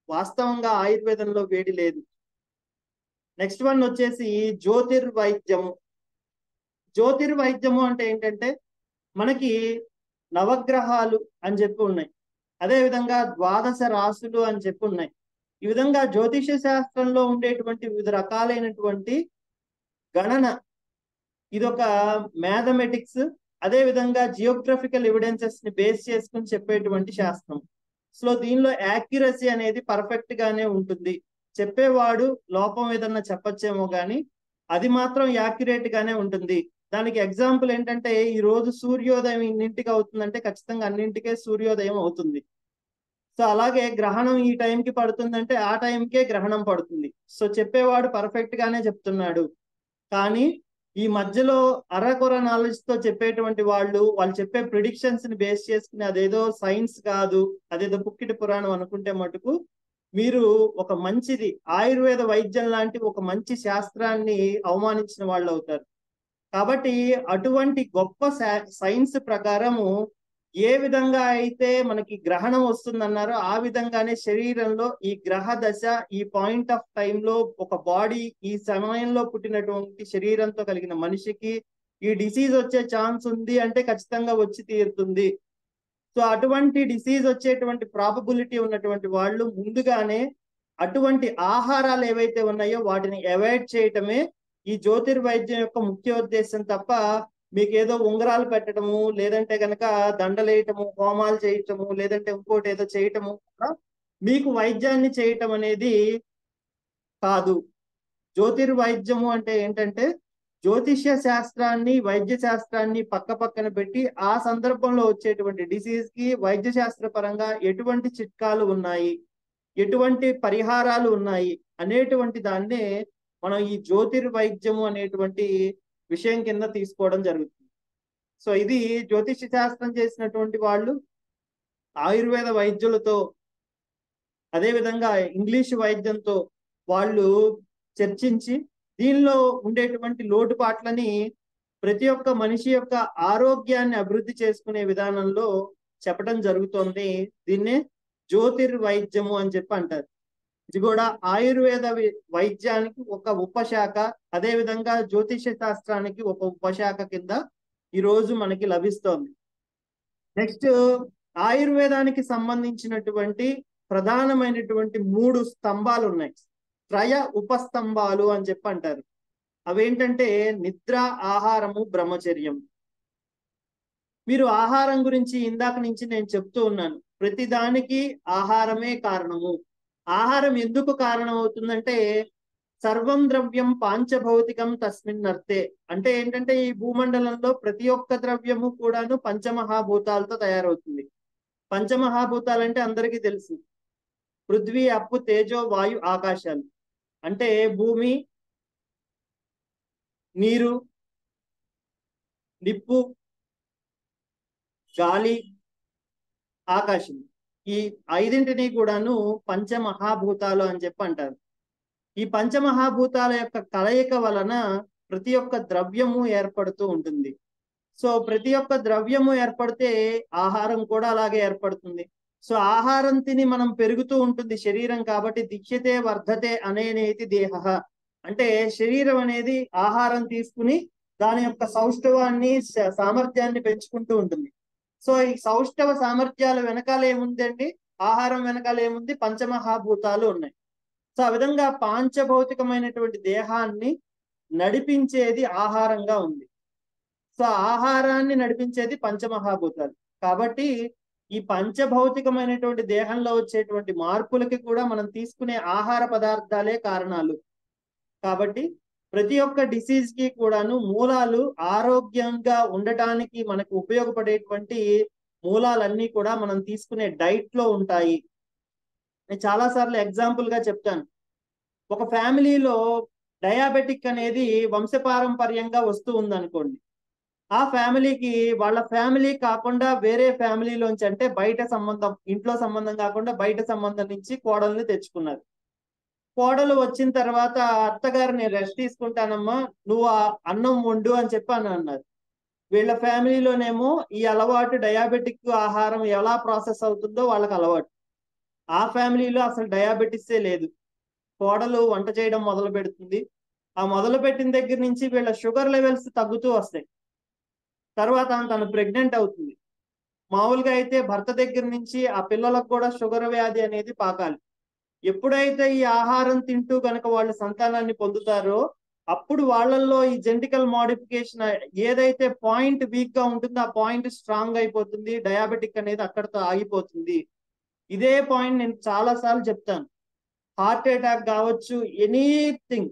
వాస్తవంగా ఆయుర్వేదంలో వేడి లేదు. నెక్స్ట్ వన్ వచ్చేసి జ్యోతిర్వైద్యము. జ్యోతిర్వైద్యము అంటే ఏంటంటే మనకి నవగ్రహాలు అని చెప్పి ఉన్నాయి, అదే విధంగా ద్వాదశ రాసులు అని చెప్పి ఉన్నాయి. ఈ విధంగా జ్యోతిష శాస్త్రంలో ఉండేటువంటి వివిధ రకాలైనటువంటి గణన, ఇదొక మ్యాథమెటిక్స్, అదే విధంగా జియోగ్రఫికల్ ఎవిడెన్సెస్ ని బేస్ చేసుకుని చెప్పేటువంటి శాస్త్రం. సో దీనిలో యాక్యురసీ అనేది పర్ఫెక్ట్ గానే ఉంటుంది. చెప్పేవాడు లోపం ఏదన్నా చెప్పచ్చేమో కానీ అది మాత్రం యాక్యురేట్ గానే ఉంటుంది. దానికి ఎగ్జాంపుల్ ఏంటంటే ఈ రోజు సూర్యోదయం ఇన్నింటికి అవుతుందంటే ఖచ్చితంగా అన్నింటికే సూర్యోదయం అవుతుంది. సో అలాగే గ్రహణం ఈ టైంకి పడుతుందంటే ఆ టైంకే గ్రహణం పడుతుంది. సో చెప్పేవాడు పర్ఫెక్ట్ గానే చెప్తున్నాడు. కానీ ఈ మధ్యలో అరకొర నాలెడ్జ్ తో చెప్పేటువంటి వాళ్ళు చెప్పే ప్రిడిక్షన్స్ ని బేస్ చేసుకుని అదేదో సైన్స్ కాదు, అదేదో పుక్కిటి పురాణం అనుకుంటే మటుకు మీరు ఒక మంచిది ఆయుర్వేద వైద్యం లాంటి ఒక మంచి శాస్త్రాన్ని అవమానించిన వాళ్ళు అవుతారు. కాబట్టి అటువంటి గొప్ప సైన్స్ ప్రకారము ఏ విధంగా అయితే మనకి గ్రహణం వస్తుందన్నారో ఆ విధంగానే శరీరంలో ఈ గ్రహ దశ, ఈ పాయింట్ ఆఫ్ టైంలో ఒక బాడీ ఈ సమయంలో పుట్టినటువంటి శరీరంతో కలిగిన మనిషికి ఈ డిసీజ్ వచ్చే ఛాన్స్ ఉంది అంటే ఖచ్చితంగా వచ్చి తీరుతుంది. సో అటువంటి డిసీజ్ వచ్చేటువంటి ప్రాబబిలిటీ ఉన్నటువంటి వాళ్ళు ముందుగానే అటువంటి ఆహారాలు ఏవైతే ఉన్నాయో వాటిని అవాయిడ్ చేయటమే ఈ జ్యోతిర్వైద్యం యొక్క ముఖ్య ఉద్దేశం తప్ప మీకు ఏదో ఉంగరాలు పెట్టడము, లేదంటే గనక దండలేయటము, హోమాలు చేయటము, లేదంటే ఇంకోటి ఏదో చేయటము మీకు వైద్యాన్ని చేయటం అనేది కాదు. జ్యోతిర్వైద్యము అంటే ఏంటంటే జ్యోతిష్య శాస్త్రాన్ని, వైద్య శాస్త్రాన్ని పక్క పక్కన పెట్టి ఆ సందర్భంలో వచ్చేటువంటి డిసీజ్ కి వైద్య శాస్త్ర పరంగా ఎటువంటి చిట్కాలు ఉన్నాయి, ఎటువంటి పరిహారాలు ఉన్నాయి అనేటువంటి దాన్నే మనం ఈ జ్యోతిర్వైద్యము అనేటువంటి విషయం కింద తీసుకోవడం జరుగుతుంది. సో ఇది జ్యోతిష శాస్త్రం చేసినటువంటి వాళ్ళు ఆయుర్వేద వైద్యులతో, అదే విధంగా ఇంగ్లీష్ వైద్యంతో వాళ్ళు చర్చించి దీనిలో ఉండేటువంటి లోటుపాట్లని ప్రతి ఒక్క మనిషి యొక్క ఆరోగ్యాన్ని అభివృద్ధి చేసుకునే విధానంలో చెప్పడం జరుగుతోంది. దీన్నే జ్యోతిర్వైద్యము అని చెప్పి అంటారు. ఇది కూడా ఆయుర్వేద వైద్యానికి ఒక ఉపశాఖ, అదే విధంగా జ్యోతిష శాస్త్రానికి ఒక ఉపశాఖ కింద ఈ రోజు మనకి లభిస్తోంది. నెక్స్ట్ ఆయుర్వేదానికి సంబంధించినటువంటి ప్రధానమైనటువంటి 3 స్తంభాలు ఉన్నాయి, త్రయ ఉపస్తంభాలు అని చెప్పి అంటారు. అవేంటంటే నిద్ర, ఆహారము, బ్రహ్మచర్యం. మీరు ఆహారం గురించి ఇందాక నుంచి నేను చెప్తూ ఉన్నాను, ప్రతి దానికి ఆహారమే కారణము. ఆహారం ఎందుకు కారణం అవుతుందంటే సర్వం ద్రవ్యం పాంచభౌతికం తస్మిన్ అర్థే. అంటే ఏంటంటే ఈ భూమండలంలో ప్రతి ఒక్క ద్రవ్యము కూడాను పంచమహాభూతాలతో తయారవుతుంది. పంచమహాభూతాలు అంటే అందరికీ తెలుసు, పృథ్వీ, అప్పు, తేజో, వాయు, ఆకాశాలు. అంటే భూమి, నీరు, నిప్పు, గాలి, ఆకాశం. ఈ 5ంటిని కూడాను పంచమహాభూతాలు అని చెప్పి అంటారు. ఈ పంచమహాభూతాల యొక్క కలయిక వలన ప్రతి ఒక్క ద్రవ్యము ఏర్పడుతూ ఉంటుంది. సో ప్రతి ఒక్క ద్రవ్యము ఏర్పడితే ఆహారం కూడా అలాగే ఏర్పడుతుంది. సో ఆహారం తిని మనం పెరుగుతూ ఉంటుంది శరీరం, కాబట్టి దిక్ష్యతే వర్ధతే అనేనేతి దేహ. అంటే శరీరం అనేది ఆహారం తీసుకుని దాని యొక్క సౌష్ఠవాన్ని సామర్థ్యాన్ని పెంచుకుంటూ ఉంటుంది. సో ఈ సౌష్ఠవ సామర్థ్యాల వెనకాల ఏముందండి? ఆహారం వెనకాల ఏముంది? పంచమహాభూతాలు ఉన్నాయి. సో ఆ విధంగా పాంచభౌతికమైనటువంటి దేహాన్ని నడిపించేది ఆహారంగా ఉంది. సో ఆహారాన్ని నడిపించేది పంచమహాభూతాలు. కాబట్టి ఈ పంచభౌతికమైనటువంటి దేహంలో వచ్చేటువంటి మార్పులకి కూడా మనం తీసుకునే ఆహార పదార్థాలే కారణాలు. కాబట్టి ప్రతి ఒక్క డిసీజ్ కి కూడాను మూలాలు ఆరోగ్యంగా ఉండటానికి మనకు ఉపయోగపడేటువంటి మూలాలన్నీ కూడా మనం తీసుకునే డైట్ లో ఉంటాయి. నేను చాలా సార్లు ఎగ్జాంపుల్ గా చెప్తాను. ఒక ఫ్యామిలీలో డయాబెటిక్ అనేది వంశపారంపర్యంగా వస్తూ ఉందనుకోండి. ఆ ఫ్యామిలీకి వాళ్ళ ఫ్యామిలీ కాకుండా వేరే ఫ్యామిలీలోంచి, అంటే బయట సంబంధం, ఇంట్లో సంబంధం కాకుండా బయట సంబంధం నుంచి కోడల్ని తెచ్చుకున్నారు. కోడలు వచ్చిన తర్వాత అత్తగారిని రెస్ట్ తీసుకుంటానమ్మా, నువ్వు ఆ అన్నం వండు అని చెప్పాను అన్నారు. వీళ్ళ ఫ్యామిలీలోనేమో ఈ అలవాటు డయాబెటిక్ ఆహారం ఎలా ప్రాసెస్ అవుతుందో వాళ్ళకి అలవాటు. ఆ ఫ్యామిలీలో అసలు డయాబెటిసే లేదు. కోడలు వంట చేయడం మొదలు పెడుతుంది. ఆ మొదలు పెట్టిన దగ్గర నుంచి వీళ్ళ షుగర్ లెవెల్స్ తగ్గుతూ వస్తాయి. తర్వాత తను ప్రెగ్నెంట్ అవుతుంది. మామూలుగా అయితే భర్త దగ్గర నుంచి ఆ పిల్లలకు కూడా షుగర్ వ్యాధి అనేది పాకాలి. ఎప్పుడైతే ఈ ఆహారం తింటూ కనుక వాళ్ళు సంతానాన్ని పొందుతారో అప్పుడు వాళ్ళల్లో ఈ జెనెటికల్ మోడిఫికేషన్ ఏదైతే పాయింట్ వీక్ గా ఉంటుందో ఆ పాయింట్ స్ట్రాంగ్ అయిపోతుంది. డయాబెటిక్ అనేది అక్కడితో ఆగిపోతుంది. ఇదే పాయింట్ నేను చాలా సార్లు చెప్తాను. హార్ట్ అటాక్ కావచ్చు, ఎనీథింగ్,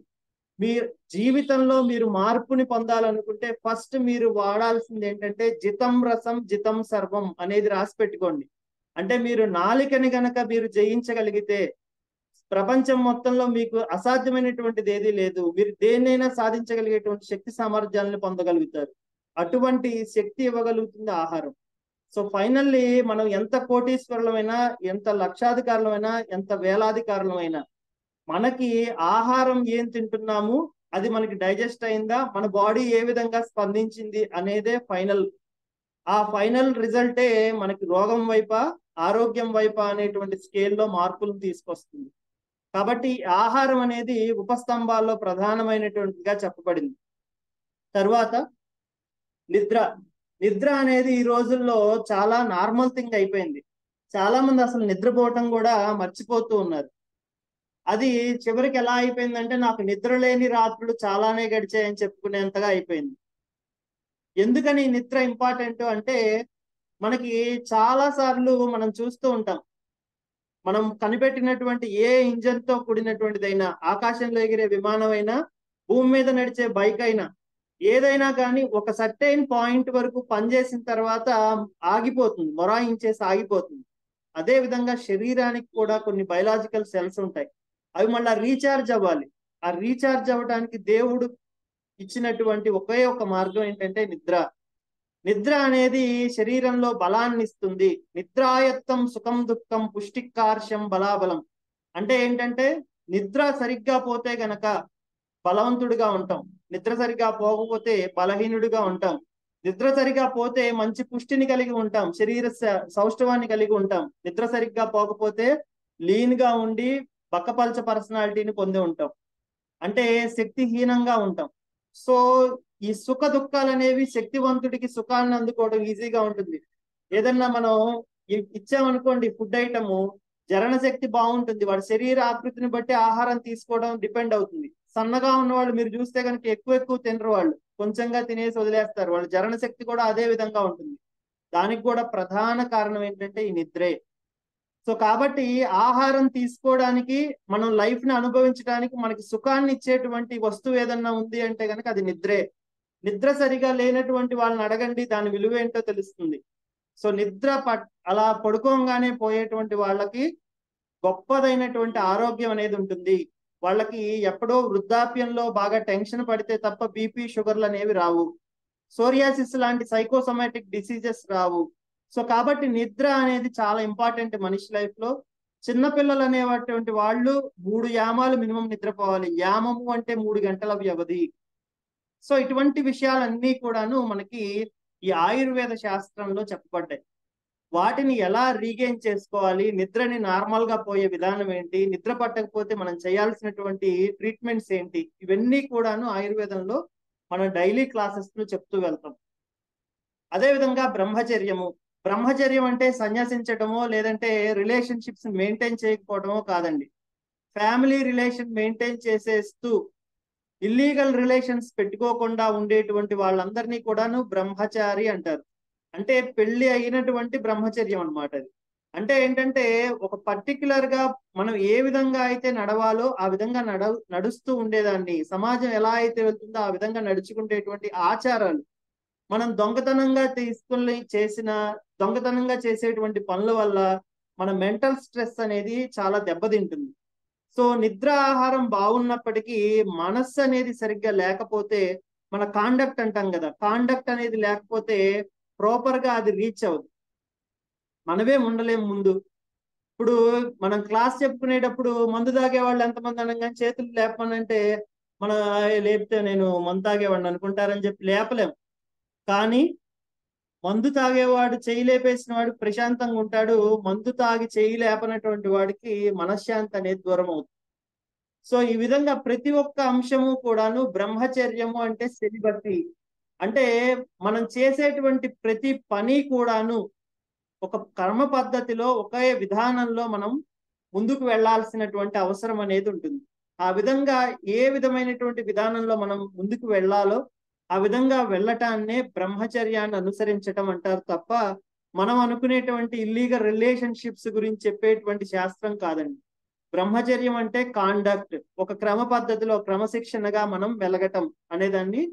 మీరు జీవితంలో మీరు మార్పుని పొందాలనుకుంటే ఫస్ట్ మీరు వాడాల్సింది ఏంటంటే జితం రసం జితం సర్వం అనేది రాసి పెట్టుకోండి. అంటే మీరు నాలికని గనక మీరు జయించగలిగితే ప్రపంచం మొత్తంలో మీకు అసాధ్యమైనటువంటిది ఏదీ లేదు. మీరు దేన్నైనా సాధించగలిగేటువంటి శక్తి సామర్థ్యాలను పొందగలుగుతారు. అటువంటి శక్తి ఇవ్వగలుగుతుంది ఆహారం. సో ఫైనల్లీ మనం ఎంత కోటీశ్వరులమైనా, ఎంత లక్షాధికారులమైనా, ఎంత వేలాధికారులమైనా, మనకి ఆహారం ఏం తింటున్నాము, అది మనకి డైజెస్ట్ అయిందా, మన బాడీ ఏ విధంగా స్పందించింది అనేదే ఫైనల్. ఆ ఫైనల్ రిజల్టే మనకి రోగం వైపా ఆరోగ్యం వైపా అనేటువంటి స్కేల్లో మార్పులను తీసుకొస్తుంది. కాబట్టి ఆహారం అనేది ఉపస్తంభాల్లో ప్రధానమైనటువంటిదిగా చెప్పబడింది. తర్వాత నిద్ర. నిద్ర అనేది ఈ రోజుల్లో చాలా నార్మల్ థింగ్ అయిపోయింది. చాలా మంది అసలు నిద్రపోవటం కూడా మర్చిపోతూ ఉన్నారు. అది చివరికి ఎలా అయిపోయిందంటే నాకు నిద్ర లేని రాత్రులు చాలానే గడిచాయని చెప్పుకునేంతగా అయిపోయింది. ఎందుకని నిద్ర ఇంపార్టెంట్ అంటే మనకి చాలా సార్లు మనం చూస్తూ ఉంటాం. మనం కనిపెట్టినటువంటి ఏ ఇంజన్ తో కూడినటువంటిదైనా, ఆకాశంలో ఎగిరే విమానం అయినా, భూమి మీద నడిచే బైక్ అయినా, ఏదైనా కానీ ఒక సర్టైన్ పాయింట్ వరకు పనిచేసిన తర్వాత ఆగిపోతుంది, మొరాయించేసి ఆగిపోతుంది. అదే విధంగా శరీరానికి కూడా కొన్ని బయలాజికల్ సెల్స్ ఉంటాయి. అవి మళ్ళీ రీఛార్జ్ అవ్వాలి. ఆ రీఛార్జ్ అవ్వడానికి దేవుడు ఇచ్చినటువంటి ఒకే ఒక మార్గం ఏంటంటే నిద్ర. నిద్ర అనేది శరీరంలో బలాన్ని ఇస్తుంది. నిద్రాయత్తం సుఖం దుఃఖం పుష్టికార్షం బలాబలం. అంటే ఏంటంటే నిద్ర సరిగ్గా పోతే గనక బలవంతుడిగా ఉంటాం, నిద్ర సరిగ్గా పోకపోతే బలహీనుడిగా ఉంటాం. నిద్ర సరిగ్గా పోతే మంచి పుష్టిని కలిగి ఉంటాం, శరీర సౌష్ఠవాన్ని కలిగి ఉంటాం. నిద్ర సరిగ్గా పోకపోతే లీన్ గా ఉండి బక్కపల్చ పర్సనాలిటీని పొంది ఉంటాం, అంటే శక్తిహీనంగా ఉంటాం. సో ఈ సుఖ దుఃఖాలు అనేవి శక్తివంతుడికి సుఖాన్ని అందుకోవడం ఈజీగా ఉంటుంది. ఏదన్నా మనం ఇచ్చామనుకోండి ఫుడ్ ఐటము, జరణ శక్తి బాగుంటుంది, వాడి శరీర ఆకృతిని బట్టి ఆహారం తీసుకోవడం డిపెండ్ అవుతుంది. సన్నగా ఉన్న వాళ్ళు మీరు చూస్తే కనుక ఎక్కువ తినరు, వాళ్ళు కొంచెంగా తినేసి వదిలేస్తారు. వాళ్ళ జరణ శక్తి కూడా అదే విధంగా ఉంటుంది. దానికి కూడా ప్రధాన కారణం ఏంటంటే ఈ నిద్రే. సో కాబట్టి ఆహారం తీసుకోవడానికి, మనం లైఫ్ ని అనుభవించడానికి మనకి సుఖాన్ని ఇచ్చేటువంటి వస్తువు ఏదన్నా ఉంది అంటే కనుక అది నిద్రే. నిద్ర సరిగా లేనటువంటి వాళ్ళని అడగండి, దాని విలువ ఏంటో తెలుస్తుంది. సో నిద్ర అలా పడుకోగానే పోయేటువంటి వాళ్ళకి గొప్పదైనటువంటి ఆరోగ్యం అనేది ఉంటుంది. వాళ్ళకి ఎప్పుడో వృద్ధాప్యంలో బాగా టెన్షన్ పడితే తప్ప బీపీ షుగర్లు అనేవి రావు. సోరియాసిస్ లాంటి సైకోసోమాటిక్ డిసీజెస్ రావు. సో కాబట్టి నిద్ర అనేది చాలా ఇంపార్టెంట్ మనిషి లైఫ్ లో. చిన్నపిల్లలు అనేటువంటి వాళ్ళు 3 యామాలు మినిమం నిద్రపోవాలి. యామము అంటే 3 గంటల వ్యవధి. సో ఇటువంటి విషయాలన్నీ కూడాను మనకి ఈ ఆయుర్వేద శాస్త్రంలో చెప్పబడ్డాయి. వాటిని ఎలా రీగెయిన్ చేసుకోవాలి, నిద్రని నార్మల్ గా పోయే విధానం ఏంటి, నిద్ర పట్టకపోతే మనం చేయాల్సినటువంటి ట్రీట్మెంట్స్ ఏంటి, ఇవన్నీ కూడాను ఆయుర్వేదంలో మనం డైలీ క్లాసెస్ లో చెప్తూ వెళ్తాం. అదే విధంగా బ్రహ్మచర్యము. బ్రహ్మచర్యం అంటే సన్యాసించటమో లేదంటే రిలేషన్షిప్స్ మెయింటైన్ చేయకపోవడమో కాదండి. ఫ్యామిలీ రిలేషన్ మెయింటైన్ చేసేస్తూ ఇల్లీగల్ రిలేషన్స్ పెట్టుకోకుండా ఉండేటువంటి వాళ్ళందరినీ కూడాను బ్రహ్మచారి అంటారు. అంటే పెళ్లి అయినటువంటి బ్రహ్మచర్యం అన్నమాట అది. అంటే ఏంటంటే ఒక పర్టికులర్ గా మనం ఏ విధంగా అయితే నడవాలో ఆ విధంగా నడుస్తూ ఉండేదాన్ని, సమాజం ఎలా అయితే వెళ్తుందో ఆ విధంగా నడుచుకునేటువంటి ఆచారాలు. మనం దొంగతనంగా తీసుకుని చేసిన దొంగతనంగా చేసేటువంటి పనుల వల్ల మన మెంటల్ స్ట్రెస్ అనేది చాలా దెబ్బతింటుంది. సో నిద్ర ఆహారం బాగున్నప్పటికీ మనస్సు అనేది సరిగ్గా లేకపోతే, మన కాండక్ట్ అంటాం కదా, కాండక్ట్ అనేది లేకపోతే ప్రాపర్ గా అది రీచ్ అవ్వదు. మనమే ఉండలేం ముందు. ఇప్పుడు మనం క్లాస్ చెప్పుకునేటప్పుడు మందు తాగే వాళ్ళు ఎంతమంది అనగా చేతులు లేపమనంటే మన లేపితే నేను మందు తాగేవాడిని అనుకుంటారని చెప్పి లేపలేం. కానీ మందు తాగేవాడు చేయి లేపేసిన వాడు ప్రశాంతంగా ఉంటాడు. మందు తాగి చేయి లేపనటువంటి వాడికి మనశ్శాంతి అనేది దూరం అవుతుంది. సో ఈ విధంగా ప్రతి ఒక్క అంశము కూడాను బ్రహ్మచర్యము అంటే సెలిబసి. అంటే మనం చేసేటువంటి ప్రతి పని కూడాను ఒక కర్మ పద్ధతిలో ఒకే విధానంలో మనం ముందుకు వెళ్ళాల్సినటువంటి అవసరం అనేది ఉంటుంది. ఆ విధంగా ఏ విధమైనటువంటి విధానంలో మనం ముందుకు వెళ్ళాలో ఆ విధంగా వెళ్ళటాన్నే బ్రహ్మచర్యాన్ని అనుసరించటం అంటారు తప్ప మనం అనుకునేటువంటి ఇల్లీగల్ రిలేషన్షిప్స్ గురించి చెప్పేటువంటి శాస్త్రం కాదండి. బ్రహ్మచర్యం అంటే కాండక్ట్, ఒక క్రమ పద్ధతిలో క్రమశిక్షణగా మనం వెలగటం అనేదాన్ని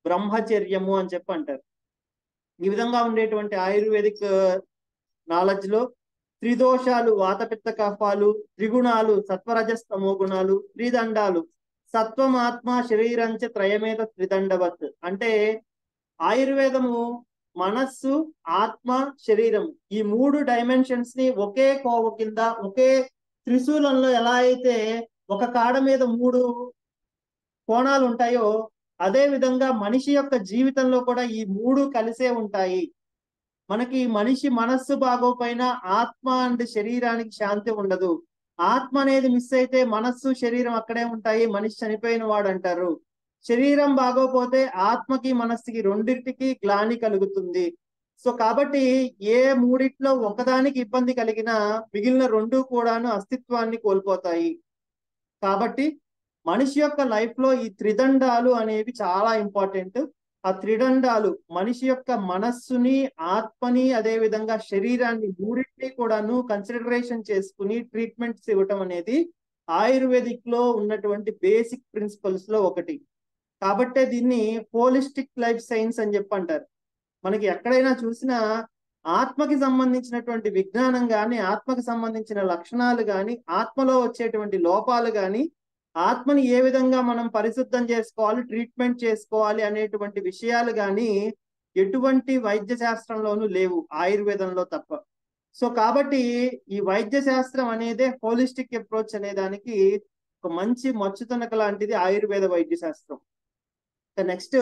బ్రహ్మచర్యము అని చెప్పి అంటారు. ఈ విధంగా ఉండేటువంటి ఆయుర్వేదిక్ నాలెడ్జ్ లో త్రిదోషాలు వాతపిత్త కఫాలు, త్రిగుణాలు సత్వరజస్తమో గుణాలు, త్రిదండాలు సత్వం ఆత్మ శరీరంచ త్రయమేత త్రిదండవత్. అంటే ఆయుర్వేదము మనస్సు, ఆత్మ, శరీరం ఈ మూడు డైమెన్షన్స్ ని ఒకే కోవ కింద, ఒకే త్రిశూలంలో ఎలా అయితే ఒక కాడ మీద మూడు కోణాలు ఉంటాయో అదే విధంగా మనిషి యొక్క జీవితంలో కూడా ఈ మూడు కలిసే ఉంటాయి. మనకి మనిషి మనస్సు బాగోపోయినా ఆత్మ అండ్ శరీరానికి శాంతి ఉండదు. ఆత్మ అనేది మిస్ అయితే మనస్సు శరీరం అక్కడే ఉంటాయి, మనిషి చనిపోయిన వాడు అంటారు. శరీరం బాగోపోతే ఆత్మకి మనస్సుకి రెండింటికి గ్లాని కలుగుతుంది. సో కాబట్టి ఏ మూడిట్లో ఒకదానికి ఇబ్బంది కలిగినా మిగిలిన రెండు కూడాను అస్తిత్వాన్ని కోల్పోతాయి. కాబట్టి మనిషి యొక్క లైఫ్ లో ఈ త్రిదండాలు అనేవి చాలా ఇంపార్టెంట్. ఆ త్రిదండాలు మనిషి యొక్క మనస్సుని, ఆత్మని, అదే విధంగా శరీరాన్ని మూడింటిని కూడాను కన్సిడరేషన్ చేసుకుని ట్రీట్మెంట్స్ ఇవ్వటం అనేది ఆయుర్వేదిక్ లో ఉన్నటువంటి బేసిక్ ప్రిన్సిపల్స్ లో ఒకటి. కాబట్టే దీన్ని హోలిస్టిక్ లైఫ్ సైన్స్ అని చెప్పి అంటారు. మనకి ఎక్కడైనా చూసినా ఆత్మకి సంబంధించినటువంటి విజ్ఞానం కానీ, ఆత్మకి సంబంధించిన లక్షణాలు కానీ, ఆత్మలో వచ్చేటువంటి లోపాలు కానీ, ఆత్మని ఏ విధంగా మనం పరిశుద్ధం చేసుకోవాలి, ట్రీట్మెంట్ చేసుకోవాలి అనేటువంటి విషయాలు కానీ ఎటువంటి వైద్య శాస్త్రంలోనూ లేవు, ఆయుర్వేదంలో తప్ప. సో కాబట్టి ఈ వైద్య శాస్త్రం అనేదే హోలిస్టిక్ అప్రోచ్ అనే దానికి ఒక మంచి మచ్చుతునక లాంటిది ఆయుర్వేద వైద్య శాస్త్రం. నెక్స్ట్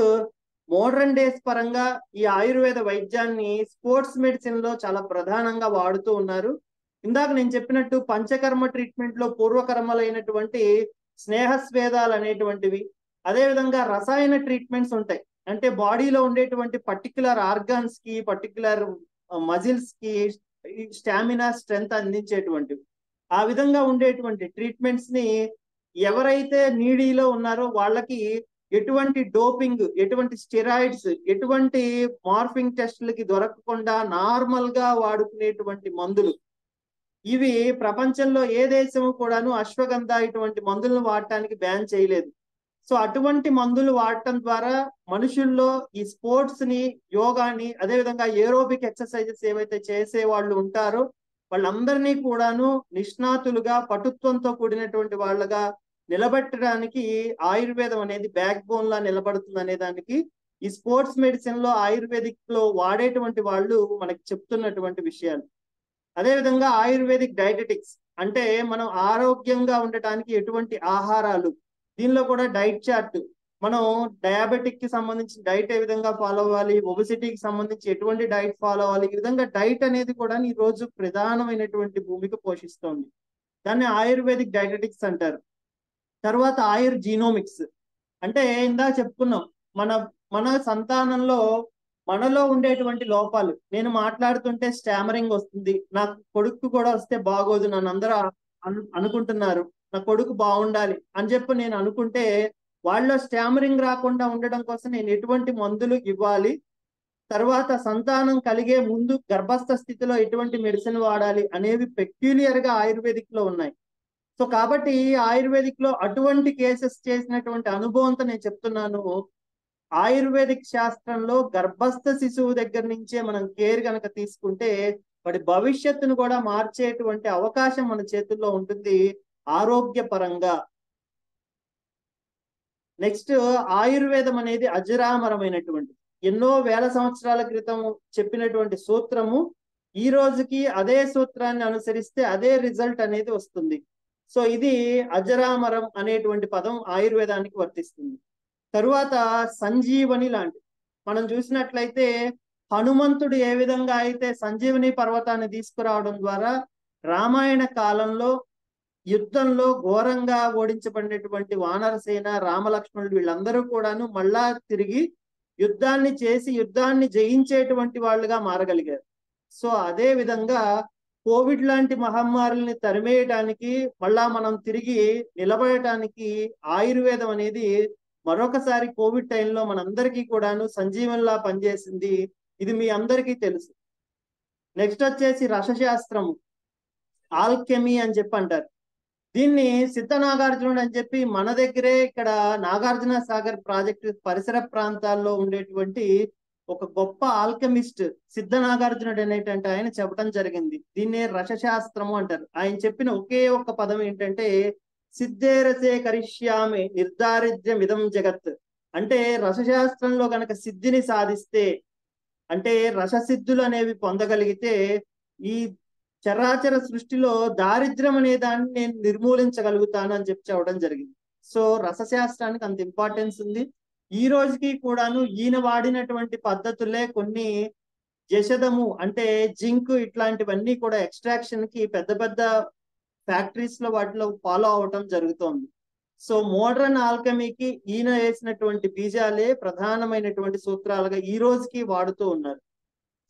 మోడర్న్ డేస్ పరంగా ఈ ఆయుర్వేద వైద్యాన్ని స్పోర్ట్స్ మెడిసిన్ లో చాలా ప్రధానంగా వాడుతూ ఉన్నారు. ఇందాక నేను చెప్పినట్టు పంచకర్మ ట్రీట్మెంట్ లో పూర్వకర్మలైనటువంటి స్నేహస్వేదాలు అనేటువంటివి, అదే విధంగా రసాయన ట్రీట్మెంట్స్ ఉంటాయి. అంటే బాడీలో ఉండేటువంటి పర్టికులర్ ఆర్గాన్స్ కి, పర్టికులర్ మజిల్స్ కి స్టామినా, స్ట్రెంగ్త్ అందించేటువంటివి. ఆ విధంగా ఉండేటువంటి ట్రీట్మెంట్స్ ని ఎవరైతే నీడీలో ఉన్నారో వాళ్ళకి ఎటువంటి డోపింగ్, ఎటువంటి స్టెరాయిడ్స్, ఎటువంటి మార్ఫింగ్ టెస్టులకి దొరకకుండా నార్మల్ గా వాడుకునేటువంటి మందులు ఇవి ప్రపంచంలో ఏ దేశము కూడాను అశ్వగంధ ఇటువంటి మందులను వాడటానికి బ్యాన్ చేయలేదు. సో అటువంటి మందులు వాడటం ద్వారా మనుషుల్లో ఈ స్పోర్ట్స్ ని, యోగాని, అదే విధంగా ఏరోబిక్ ఎక్సర్సైజెస్ ఏవైతే చేసే వాళ్ళు ఉంటారో వాళ్ళందరినీ కూడాను నిష్ణాతులుగా, పటుత్వంతో కూడినటువంటి వాళ్ళగా నిలబెట్టడానికి ఆయుర్వేదం అనేది బ్యాక్ బోన్ లా నిలబడుతుంది అనే దానికి ఈ స్పోర్ట్స్ మెడిసిన్ లో ఆయుర్వేదిక్ లో వాడేటువంటి వాళ్ళు మనకి చెప్తున్నటువంటి విషయాలు. అదే విధంగా ఆయుర్వేదిక్ డైటెటిక్స్ అంటే మనం ఆరోగ్యంగా ఉండటానికి ఎటువంటి ఆహారాలు, దీనిలో కూడా డైట్ చార్ట్, మనం డయాబెటిక్ కి సంబంధించిన డైట్ ఏ విధంగా ఫాలో అవ్వాలి, ఒబెసిటీకి సంబంధించి ఎటువంటి డైట్ ఫాలో అవ్వాలి, ఈ విధంగా డైట్ అనేది కూడా ఈ రోజు ప్రధానమైనటువంటి భూమిక పోషిస్తోంది. దాన్ని ఆయుర్వేదిక్ డైటెటిక్స్ అంటారు. తర్వాత ఆయుర్ జీనోమిక్స్ అంటే ఇందాక చెప్పుకున్నాం, మన మన సంతానంలో మనలో ఉండేటువంటి లోపాలు. నేను మాట్లాడుతుంటే స్టామరింగ్ వస్తుంది, నాకు కొడుకు కూడా వస్తే బాగోదు, నన్ను అందరూ అనుకుంటున్నారు, నా కొడుకు బాగుండాలి అని చెప్పి నేను అనుకుంటే, వాళ్ళలో స్టామరింగ్ రాకుండా ఉండడం కోసం నేను ఎటువంటి మందులు ఇవ్వాలి, తర్వాత సంతానం కలిగే ముందు గర్భస్థ స్థితిలో ఎటువంటి మెడిసిన్ వాడాలి అనేవి పెక్యులియర్ గా ఆయుర్వేదిక్ లో ఉన్నాయి. సో కాబట్టి ఆయుర్వేదిక్ లో అటువంటి కేసెస్ చేసినటువంటి అనుభవంతో నేను చెప్తున్నాను. ఆయుర్వేదిక్ శాస్త్రంలో గర్భస్థ శిశువు దగ్గర నుంచే మనం కేర్ కనుక తీసుకుంటే వాడి భవిష్యత్తును కూడా మార్చేటువంటి అవకాశం మన చేతుల్లో ఉంటుంది ఆరోగ్యపరంగా. నెక్స్ట్, ఆయుర్వేదం అనేది అజరామరమైనటువంటి, ఎన్నో వేల సంవత్సరాల క్రితం చెప్పినటువంటి సూత్రము ఈ రోజుకి అదే సూత్రాన్ని అనుసరిస్తే అదే రిజల్ట్ అనేది వస్తుంది. సో ఇది అజరామరం అనేటువంటి పదం ఆయుర్వేదానికి వర్తిస్తుంది. తరువాత సంజీవని లాంటి, మనం చూసినట్లయితే హనుమంతుడు ఏ విధంగా అయితే సంజీవని పర్వతాన్ని తీసుకురావడం ద్వారా రామాయణ కాలంలో యుద్ధంలో ఘోరంగా ఓడించబడినటువంటి వానరసేన, రామలక్ష్మణుడు వీళ్ళందరూ కూడాను మళ్ళా తిరిగి యుద్ధాన్ని చేసి యుద్ధాన్ని జయించేటువంటి వాళ్ళుగా మారగలిగారు. సో అదే విధంగా కోవిడ్ లాంటి మహమ్మారుల్ని తరిమేయడానికి, మళ్ళా మనం తిరిగి నిలబడటానికి ఆయుర్వేదం అనేది మరొకసారి కోవిడ్ టైంలో మనందరికీ కూడాను సంజీవనిలా పనిచేసింది. ఇది మీ అందరికీ తెలుసు. నెక్స్ట్ వచ్చేసి రసశాస్త్రము, ఆల్కెమీ అని చెప్పి అంటారు. దీన్ని సిద్ధ నాగార్జునుడు అని చెప్పి మన దగ్గరే ఇక్కడ నాగార్జున సాగర్ ప్రాజెక్టు పరిసర ప్రాంతాల్లో ఉండేటువంటి ఒక గొప్ప ఆల్కెమిస్ట్ సిద్ధ నాగార్జునుడు అనేటువంటి ఆయన చెప్పడం జరిగింది. దీన్నే రసశాస్త్రము అంటారు. ఆయన చెప్పిన ఒకే ఒక్క పదం ఏంటంటే సిద్ధేరసే కరిష్యామి నిర్దారిద్ర్యమిదం జగత్. అంటే రసశాస్త్రంలో గనక సిద్ధిని సాధిస్తే, అంటే రససిద్ధులు అనేవి పొందగలిగితే ఈ చరాచర సృష్టిలో దారిద్ర్యం అనే దాన్ని నేను నిర్మూలించగలుగుతాను అని చెప్పి చెప్పడం జరిగింది. సో రసశాస్త్రానికి అంత ఇంపార్టెన్స్ ఉంది. ఈ రోజుకి కూడాను ఈయన వాడినటువంటి పద్ధతులే కొన్ని జషదము అంటే జింక్ ఇట్లాంటివన్నీ కూడా ఎక్స్ట్రాక్షన్ కి పెద్ద పెద్ద ఫ్యాక్టరీస్ లో వాటిలో ఫాలో అవటం జరుగుతోంది. సో మోడర్న్ ఆల్కమీకి ఈయన వేసినటువంటి బీజాలే ప్రధానమైనటువంటి సూత్రాలుగా ఈ రోజుకి వాడుతూ ఉన్నారు.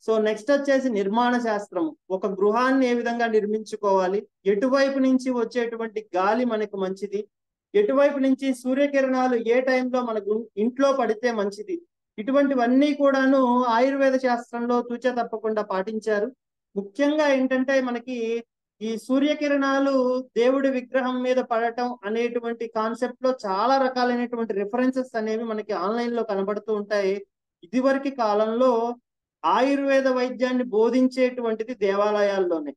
సో నెక్స్ట్ వచ్చేసి నిర్మాణ శాస్త్రము, ఒక గృహాన్ని ఏ విధంగా నిర్మించుకోవాలి, ఎటువైపు నుంచి వచ్చేటువంటి గాలి మనకు మంచిది, ఎటువైపు నుంచి సూర్యకిరణాలు ఏ టైంలో మనకు ఇంట్లో పడితే మంచిది, ఇటువంటివన్నీ కూడాను ఆయుర్వేద శాస్త్రంలో తూచ తప్పకుండా పాటించారు. ముఖ్యంగా ఏంటంటే మనకి ఈ సూర్యకిరణాలు దేవుడి విగ్రహం మీద పడటం అనేటువంటి కాన్సెప్ట్ లో చాలా రకాలైనటువంటి రిఫరెన్సెస్ అనేవి మనకి ఆన్లైన్ లో కనబడుతూ ఉంటాయి. ఇదివరకు కాలంలో ఆయుర్వేద వైద్యాన్ని బోధించేటువంటిది దేవాలయాల్లోనే.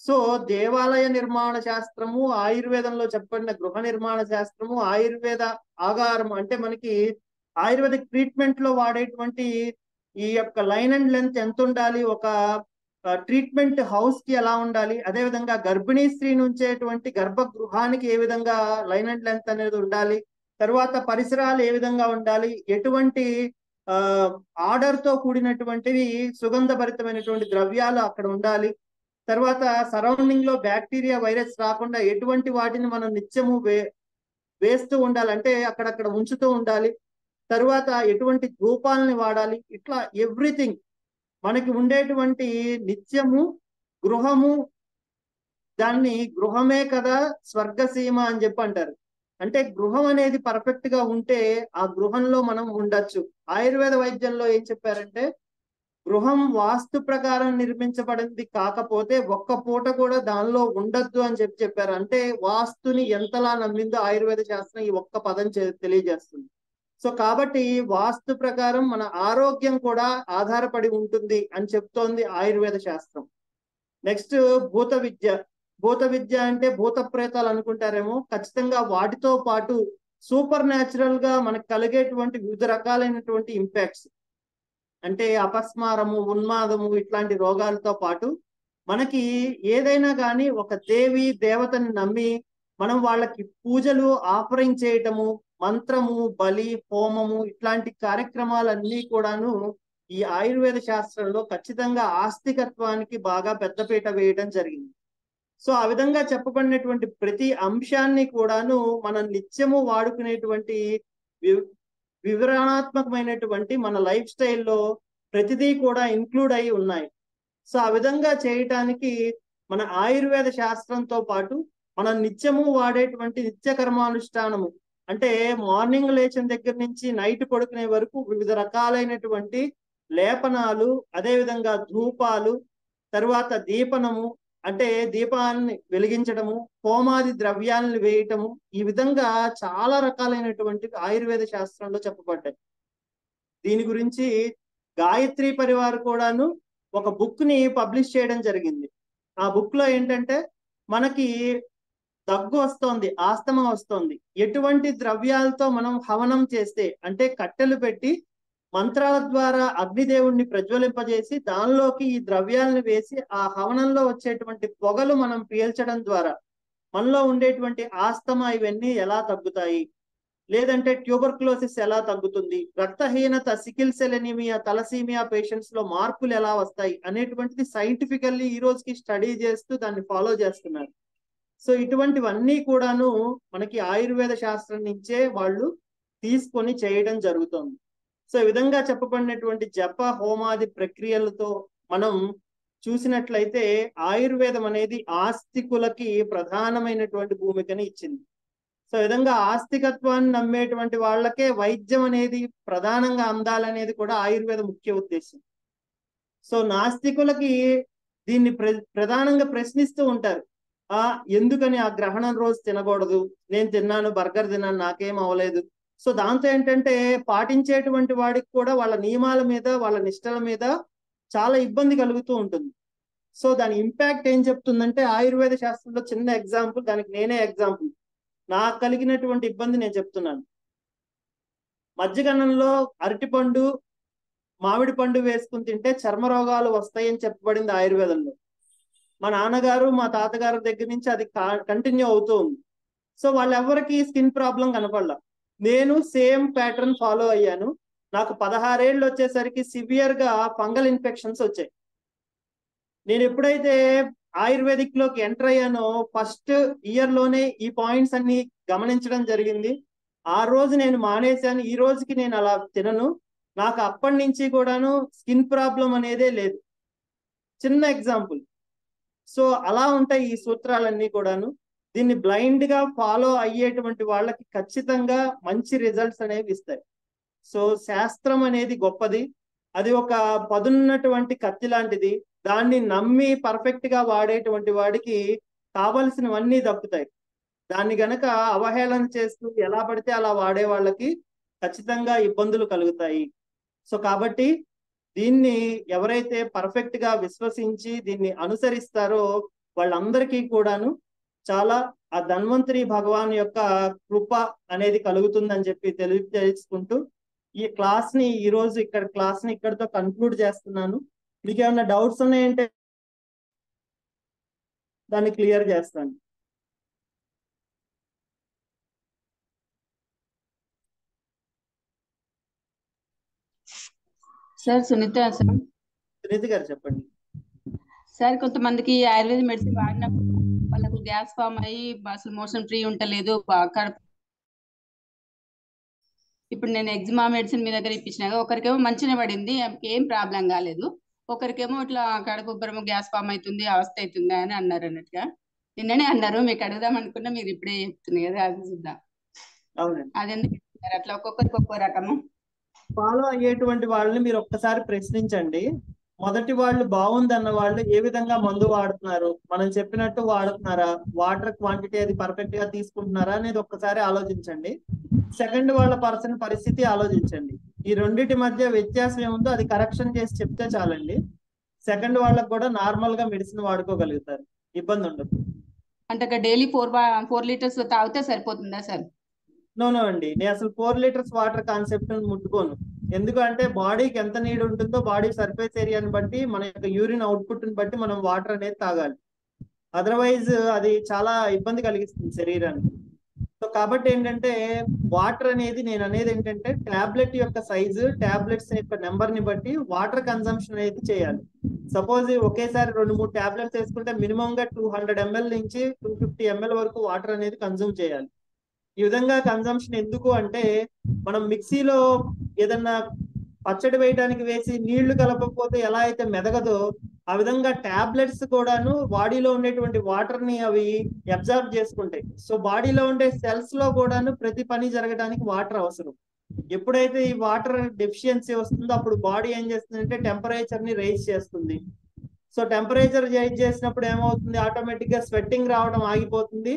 సో దేవాలయ నిర్మాణ శాస్త్రము, ఆయుర్వేదంలో చెప్పబడిన గృహ నిర్మాణ శాస్త్రము, ఆయుర్వేద ఆగారం అంటే మనకి ఆయుర్వేదిక్ ట్రీట్మెంట్ లో వాడేటువంటి ఈ యొక్క లైన్ అండ్ లెంత్ ఎంత ఉండాలి, ఒక ట్రీట్మెంట్ హౌస్ కి ఎలా ఉండాలి, అదే విధంగా గర్భిణీ స్త్రీ నుంచేటువంటి గర్భగృహానికి ఏ విధంగా లైన్ అండ్ లెంత్ అనేది ఉండాలి, తరువాత పరిసరాలు ఏ విధంగా ఉండాలి, ఎటువంటి ఆర్డర్ తో కూడినటువంటివి సుగంధభరితమైనటువంటి ద్రవ్యాలు అక్కడ ఉండాలి, తర్వాత సరౌండింగ్ లో బ్యాక్టీరియా వైరస్ రాకుండా ఎటువంటి వాటిని మనం నిత్యము వేస్తూ ఉండాలి, అంటే అక్కడక్కడ ఉంచుతూ ఉండాలి, తరువాత ఎటువంటి ధూపాలని వాడాలి, ఇట్లా ఎవ్రీథింగ్ మనకి ఉండేటువంటి నిత్యము గృహము, దాన్ని గృహమే కదా స్వర్గసీమ అని చెప్పి అంటారు. అంటే గృహం అనేది పర్ఫెక్ట్ గా ఉంటే ఆ గృహంలో మనం ఉండొచ్చు. ఆయుర్వేద వైద్యంలో ఏం చెప్పారంటే గృహం వాస్తు ప్రకారం నిర్మించబడింది కాకపోతే ఒక్క పూట కూడా దానిలో ఉండొద్దు అని చెప్పారు. అంటే వాస్తుని ఎంతలా నమ్మిందో ఆయుర్వేద శాస్త్రం ఈ ఒక్క పదం తెలియజేస్తుంది. సో కాబట్టి వాస్తు ప్రకారం మన ఆరోగ్యం కూడా ఆధారపడి ఉంటుంది అని చెప్తోంది ఆయుర్వేద శాస్త్రం. నెక్స్ట్ భూత విద్య. భూత విద్య అంటే భూత ప్రేతాలు అనుకుంటారేమో, ఖచ్చితంగా వాటితో పాటు సూపర్ న్యాచురల్ గా మనకు కలిగేటువంటి వివిధ రకాలైనటువంటి ఇంపాక్ట్స్, అంటే అపస్మారము, ఉన్మాదము ఇట్లాంటి రోగాలతో పాటు మనకి ఏదైనా కానీ ఒక దేవి దేవతని నమ్మి మనం వాళ్ళకి పూజలు ఆఫరింగ్ చేయటము, మంత్రము, బలి, హోమము ఇట్లాంటి కార్యక్రమాలన్నీ కూడాను ఈ ఆయుర్వేద శాస్త్రంలో ఖచ్చితంగా ఆస్తికత్వానికి బాగా పెద్దపీట వేయడం జరిగింది. సో ఆ విధంగా చెప్పబడినటువంటి ప్రతి అంశాన్ని కూడాను మనం నిత్యము వాడుకునేటువంటి వివరణాత్మకమైనటువంటి మన లైఫ్ స్టైల్లో ప్రతిదీ కూడా ఇంక్లూడ్ అయి ఉన్నాయి. సో ఆ విధంగా చేయటానికి మన ఆయుర్వేద శాస్త్రంతో పాటు మనం నిత్యము వాడేటువంటి నిత్య కర్మానుష్ఠానము అంటే మార్నింగ్ లేచిన దగ్గర నుంచి నైట్ పడుకునే వరకు వివిధ రకాలైనటువంటి లేపనాలు, అదేవిధంగా ధూపాలు, తరువాత దీపనము అంటే దీపాన్ని వెలిగించడము, హోమాది ద్రవ్యాలను వేయటము, ఈ విధంగా చాలా రకాలైనటువంటి ఆయుర్వేద శాస్త్రంలో చెప్పబడ్డాయి. దీని గురించి గాయత్రి పరివార్ కూడాను ఒక బుక్ ని పబ్లిష్ చేయడం జరిగింది. ఆ బుక్ లో ఏంటంటే మనకి దగ్గు వస్తోంది, ఆస్తమా వస్తోంది, ఎటువంటి ద్రవ్యాలతో మనం హవనం చేస్తే అంటే కట్టెలు పెట్టి మంత్రాల ద్వారా అగ్నిదేవుణ్ణి ప్రజ్వలింపజేసి దానిలోకి ఈ ద్రవ్యాలను వేసి ఆ హవనంలో వచ్చేటువంటి పొగలు మనం పీల్చడం ద్వారా మనలో ఉండేటువంటి ఆస్తమా ఇవన్నీ ఎలా తగ్గుతాయి, లేదంటే ట్యూబర్క్లోసిస్ ఎలా తగ్గుతుంది, రక్తహీనత, sickle cell anaemia, thalassaemia patients లో మార్పులు ఎలా వస్తాయి అనేటువంటిది సైంటిఫికల్లీ ఈ రోజుకి స్టడీ చేస్తూ దాన్ని ఫాలో చేస్తున్నారు. సో ఇటువంటివన్నీ కూడాను మనకి ఆయుర్వేద శాస్త్రం నుంచే వాళ్ళు తీసుకొని చేయడం జరుగుతుంది. సో ఈ విధంగా చెప్పబడినటువంటి జప హోమాది ప్రక్రియలతో మనం చూసినట్లయితే ఆయుర్వేదం అనేది ఆస్తికులకి ప్రధానమైనటువంటి భూమికని ఇచ్చింది. సో ఈ విధంగా ఆస్తికత్వాన్ని నమ్మేటువంటి వాళ్ళకే వైద్యం అనేది ప్రధానంగా అందాలనేది కూడా ఆయుర్వేద ముఖ్య ఉద్దేశం. సో నాస్తికులకి దీన్ని ప్రధానంగా ప్రశ్నిస్తూ ఉంటారు. ఎందుకని ఆ గ్రహణం రోజు తినకూడదు, నేను తిన్నాను, బర్గర్ తిన్నాను, నాకేం అవ్వలేదు. సో దాంతో ఏంటంటే పాటించేటువంటి వాడికి కూడా వాళ్ళ నియమాల మీద, వాళ్ళ నిష్టల మీద చాలా ఇబ్బంది కలుగుతూ ఉంటుంది. సో దాని ఇంపాక్ట్ ఏం చెప్తుందంటే ఆయుర్వేద శాస్త్రంలో చిన్న ఎగ్జాంపుల్, దానికి నేనే ఎగ్జాంపుల్, నాకు కలిగినటువంటి ఇబ్బంది నేను చెప్తున్నాను. మధ్యగన్నంలో అరటిపండు, మామిడి పండు వేసుకుని తింటే చర్మ రోగాలు వస్తాయని చెప్పబడింది ఆయుర్వేదంలో. మా నాన్నగారు, మా తాతగారు దగ్గర నుంచి అది కంటిన్యూ అవుతూ ఉంది. సో వాళ్ళెవరికి స్కిన్ ప్రాబ్లం కనపడలా. నేను సేమ్ ప్యాటర్న్ ఫాలో అయ్యాను. నాకు 16 ఏళ్ళు వచ్చేసరికి సివియర్ గా ఫంగల్ ఇన్ఫెక్షన్స్ వచ్చాయి. నేను ఎప్పుడైతే ఆయుర్వేదిక్ లోకి ఎంటర్ అయ్యానో ఫస్ట్ ఇయర్ లోనే ఈ పాయింట్స్ అన్ని గమనించడం జరిగింది. ఆ రోజు నేను మానేశాను. ఈ రోజుకి నేను అలా తినను. నాకు అప్పటి నుంచి కూడాను స్కిన్ ప్రాబ్లం అనేదే లేదు. చిన్న ఎగ్జాంపుల్. సో అలా ఉంటాయి ఈ సూత్రాలన్నీ కూడాను. దీన్ని బ్లైండ్ గా ఫాలో అయ్యేటువంటి వాళ్ళకి ఖచ్చితంగా మంచి రిజల్ట్స్ అనేవి ఇస్తాయి. సో శాస్త్రం అనేది గొప్పది, అది ఒక పదున్నటువంటి కత్తి లాంటిది. దాన్ని నమ్మి పర్ఫెక్ట్ గా వాడేటువంటి వాడికి కావలసినవన్నీ దక్కుతాయి. దాన్ని గనక అవహేళన చేస్తూ ఎలా పడితే అలా వాడే వాళ్ళకి ఖచ్చితంగా ఇబ్బందులు కలుగుతాయి. సో కాబట్టి దీన్ని ఎవరైతే పర్ఫెక్ట్ గా విశ్వసించి దీన్ని అనుసరిస్తారో వాళ్ళందరికీ కూడాను చాలా ఆ ధన్వంతరి భగవాన్ యొక్క కృప అనేది కలుగుతుందని చెప్పి తెలియజేసుకుంటూ ఈ క్లాస్ ని ఇక్కడితో కన్క్లూడ్ చేస్తున్నాను. మీకు ఏమైనా డౌట్స్ ఉన్నాయంటే దాన్ని క్లియర్ చేస్తాను. సార్ సునీత గారు చెప్పండి. సార్ కొంతమందికి ఆయుర్వేద మెడిసిన్ వాడినప్పుడు వాళ్ళకు గ్యాస్ ఫామ్ అయ్యి అసలు మోషన్ ఫ్రీ ఉంటలేదు. ఇప్పుడు నేను ఎగ్జిమా మెడిసిన్ మీ దగ్గర ఇప్పించినాక ఒకరికేమో మంచిగా పడింది, ఏం ప్రాబ్లం కాలేదు. ఒకరికేమో ఇట్లా కడుపు ఉబ్బరము, గ్యాస్ ఫామ్ అవుతుంది, అవస్థ అవుతుంది అని అన్నారు. అన్నట్టుగా నిన్ననే అన్నారు. మీకు అడుగుదాం అనుకున్నా, మీరు ఇప్పుడే చెప్తుంది కదా, అది చూద్దాం. అదెందుకు అట్లా ఒక్కొక్కరికి ఒక్కో రకము ఫాలో అయ్యేటువంటి వాళ్ళని మీరు ఒక్కసారి ప్రశ్నించండి. మొదటి వాళ్ళు బాగుందన్న వాళ్ళు ఏ విధంగా మందు వాడుతున్నారు, మనం చెప్పినట్టు వాడుతున్నారా, వాటర్ క్వాంటిటీ అది పర్ఫెక్ట్ గా తీసుకుంటున్నారా అనేది ఒక్కసారి ఆలోచించండి. సెకండ్ వాళ్ళ పర్సన్ పరిస్థితి ఆలోచించండి. ఈ రెండింటి మధ్య వ్యత్యాసం ఏముందో అది కరెక్షన్ చేసి చెప్తే చాలండి. సెకండ్ వాళ్ళకు కూడా నార్మల్ గా మెడిసిన్ వాడుకోగలుగుతారు, ఇబ్బంది ఉండదు. అంటే డైలీ 4 లీటర్స్ తాగితే సరిపోతుందా సార్? నో అండి, నేను అసలు 4 లీటర్స్ వాటర్ కాన్సెప్ట్ ముట్టుకోను. ఎందుకంటే బాడీకి ఎంత నీడ్ ఉంటుందో బాడీ సర్ఫేస్ ఏరియాని బట్టి, మన యొక్క యూరిన్ అవుట్పుట్ ని బట్టి మనం వాటర్ అనేది తాగాలి. అదర్వైజ్ అది చాలా ఇబ్బంది కలిగిస్తుంది శరీరానికి. సో కాబట్టి ఏంటంటే వాటర్ అనేది, నేను అనేది ఏంటంటే టాబ్లెట్ యొక్క సైజు, టాబ్లెట్స్ యొక్క నెంబర్ ని బట్టి వాటర్ కన్సంప్షన్ అనేది చేయాలి. సపోజ్ ఒకేసారి 2-3 టాబ్లెట్స్ వేసుకుంటే మినిమం గా 200 ml నుంచి 250 ml వరకు వాటర్ అనేది కన్సూమ్ చేయాలి. ఈ విధంగా కన్సంప్షన్ ఎందుకు అంటే, మనం మిక్సీలో ఏదన్నా పచ్చడి వేయడానికి వేసి నీళ్లు కలపకపోతే ఎలా అయితే మెదగదో, ఆ విధంగా టాబ్లెట్స్ కూడాను బాడీలో ఉండేటువంటి వాటర్ ని అవి అబ్జర్వ్ చేసుకుంటాయి. సో బాడీలో ఉండే సెల్స్ లో కూడాను ప్రతి పని జరగడానికి వాటర్ అవసరం. ఎప్పుడైతే ఈ వాటర్ డెఫిషియన్సీ వస్తుందో అప్పుడు బాడీ ఏం చేస్తుందంటే టెంపరేచర్ ని రైజ్ చేస్తుంది. సో టెంపరేచర్ రైజ్ చేసినప్పుడు ఏమవుతుంది, ఆటోమేటిక్ గా స్వెట్టింగ్ రావడం ఆగిపోతుంది.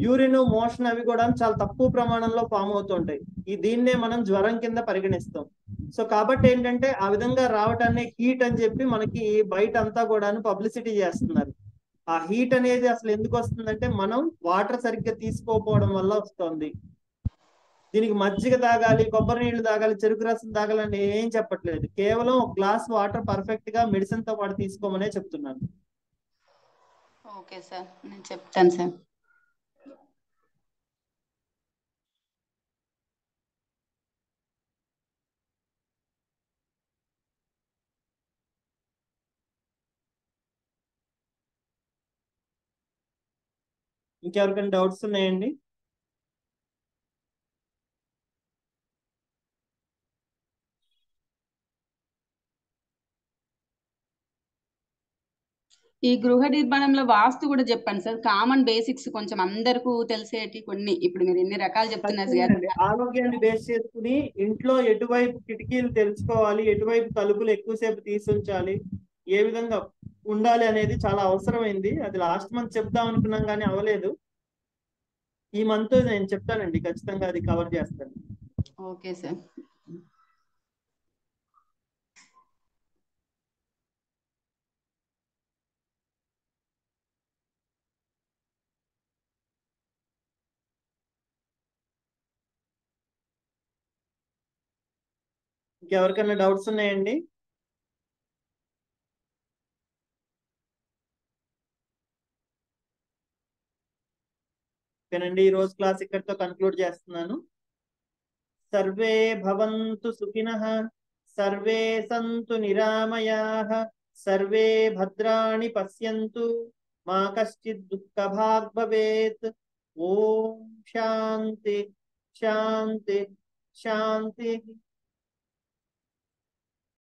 యూరిన్, మోషన్ అవి కూడా చాలా తక్కువ ప్రమాణంలో ఫామ్ అవుతుంటాయి. దీన్నే మనం జ్వరం కింద పరిగణిస్తాం. సో కాబట్టి ఏంటంటే ఆ విధంగా రావటాన్ని హీట్ అని చెప్పి మనకి బయట అంతా కూడాను పబ్లిసిటీ చేస్తున్నారు. ఆ హీట్ అనేది అసలు ఎందుకు వస్తుందంటే మనం వాటర్ సరిగ్గా తీసుకోకపోవడం వల్ల వస్తుంది. దీనికి మజ్జిగ తాగాలి, కొబ్బరి నీళ్లు తాగాలి, చెరుకు రసం తాగాలి అని ఏం చెప్పట్లేదు. కేవలం ఒక గ్లాస్ వాటర్ పర్ఫెక్ట్ గా మెడిసిన్ తో పాటు తీసుకోమనే చెప్తున్నాను. ఓకే సార్, నేను చెప్తాను సార్. ఇంకెవరికైనా డౌట్స్ ఉన్నాయండి? ఈ గృహ నిర్మాణంలో వాస్తు కూడా చెప్పండి సార్. కామన్ బేసిక్స్ కొంచెం అందరికీ తెలిసేటి కొన్ని, ఇప్పుడు మీరు ఎన్ని రకాలు చెప్తున్నారు కదా. ఖచ్చితంగా ఆరోగ్యాన్ని బేస్ చేసుకుని ఇంట్లో ఎటువైపు కిటికీలు తెలుసుకోవాలి, ఎటువైపు తలుపులు ఎక్కువసేపు తీసి ఉంచాలి, ఏ విధంగా ఉండాలి అనేది చాలా అవసరమైంది. అది లాస్ట్ మంత్ చెప్దాం అనుకున్నాం కానీ అవ్వలేదు. ఈ మంత్ నేను చెప్తానండి, ఖచ్చితంగా అది కవర్ చేస్తాను. Okay sir. ఇంకెవరికైనా డౌట్స్ ఉన్నాయండి? ఓకేనండి, ఈ రోజు క్లాస్ ఇక్కడితో కన్క్లూడ్ చేస్తున్నాను. సర్వే భవంతు సుఖినః, సర్వే సంతు నిరామయాః, సర్వే భద్రాణి పశ్యంతు, మా కశ్చిత్ దుఃఖభాగ్ భవేత్. ఓం శాంతి శాంతి శాంతి.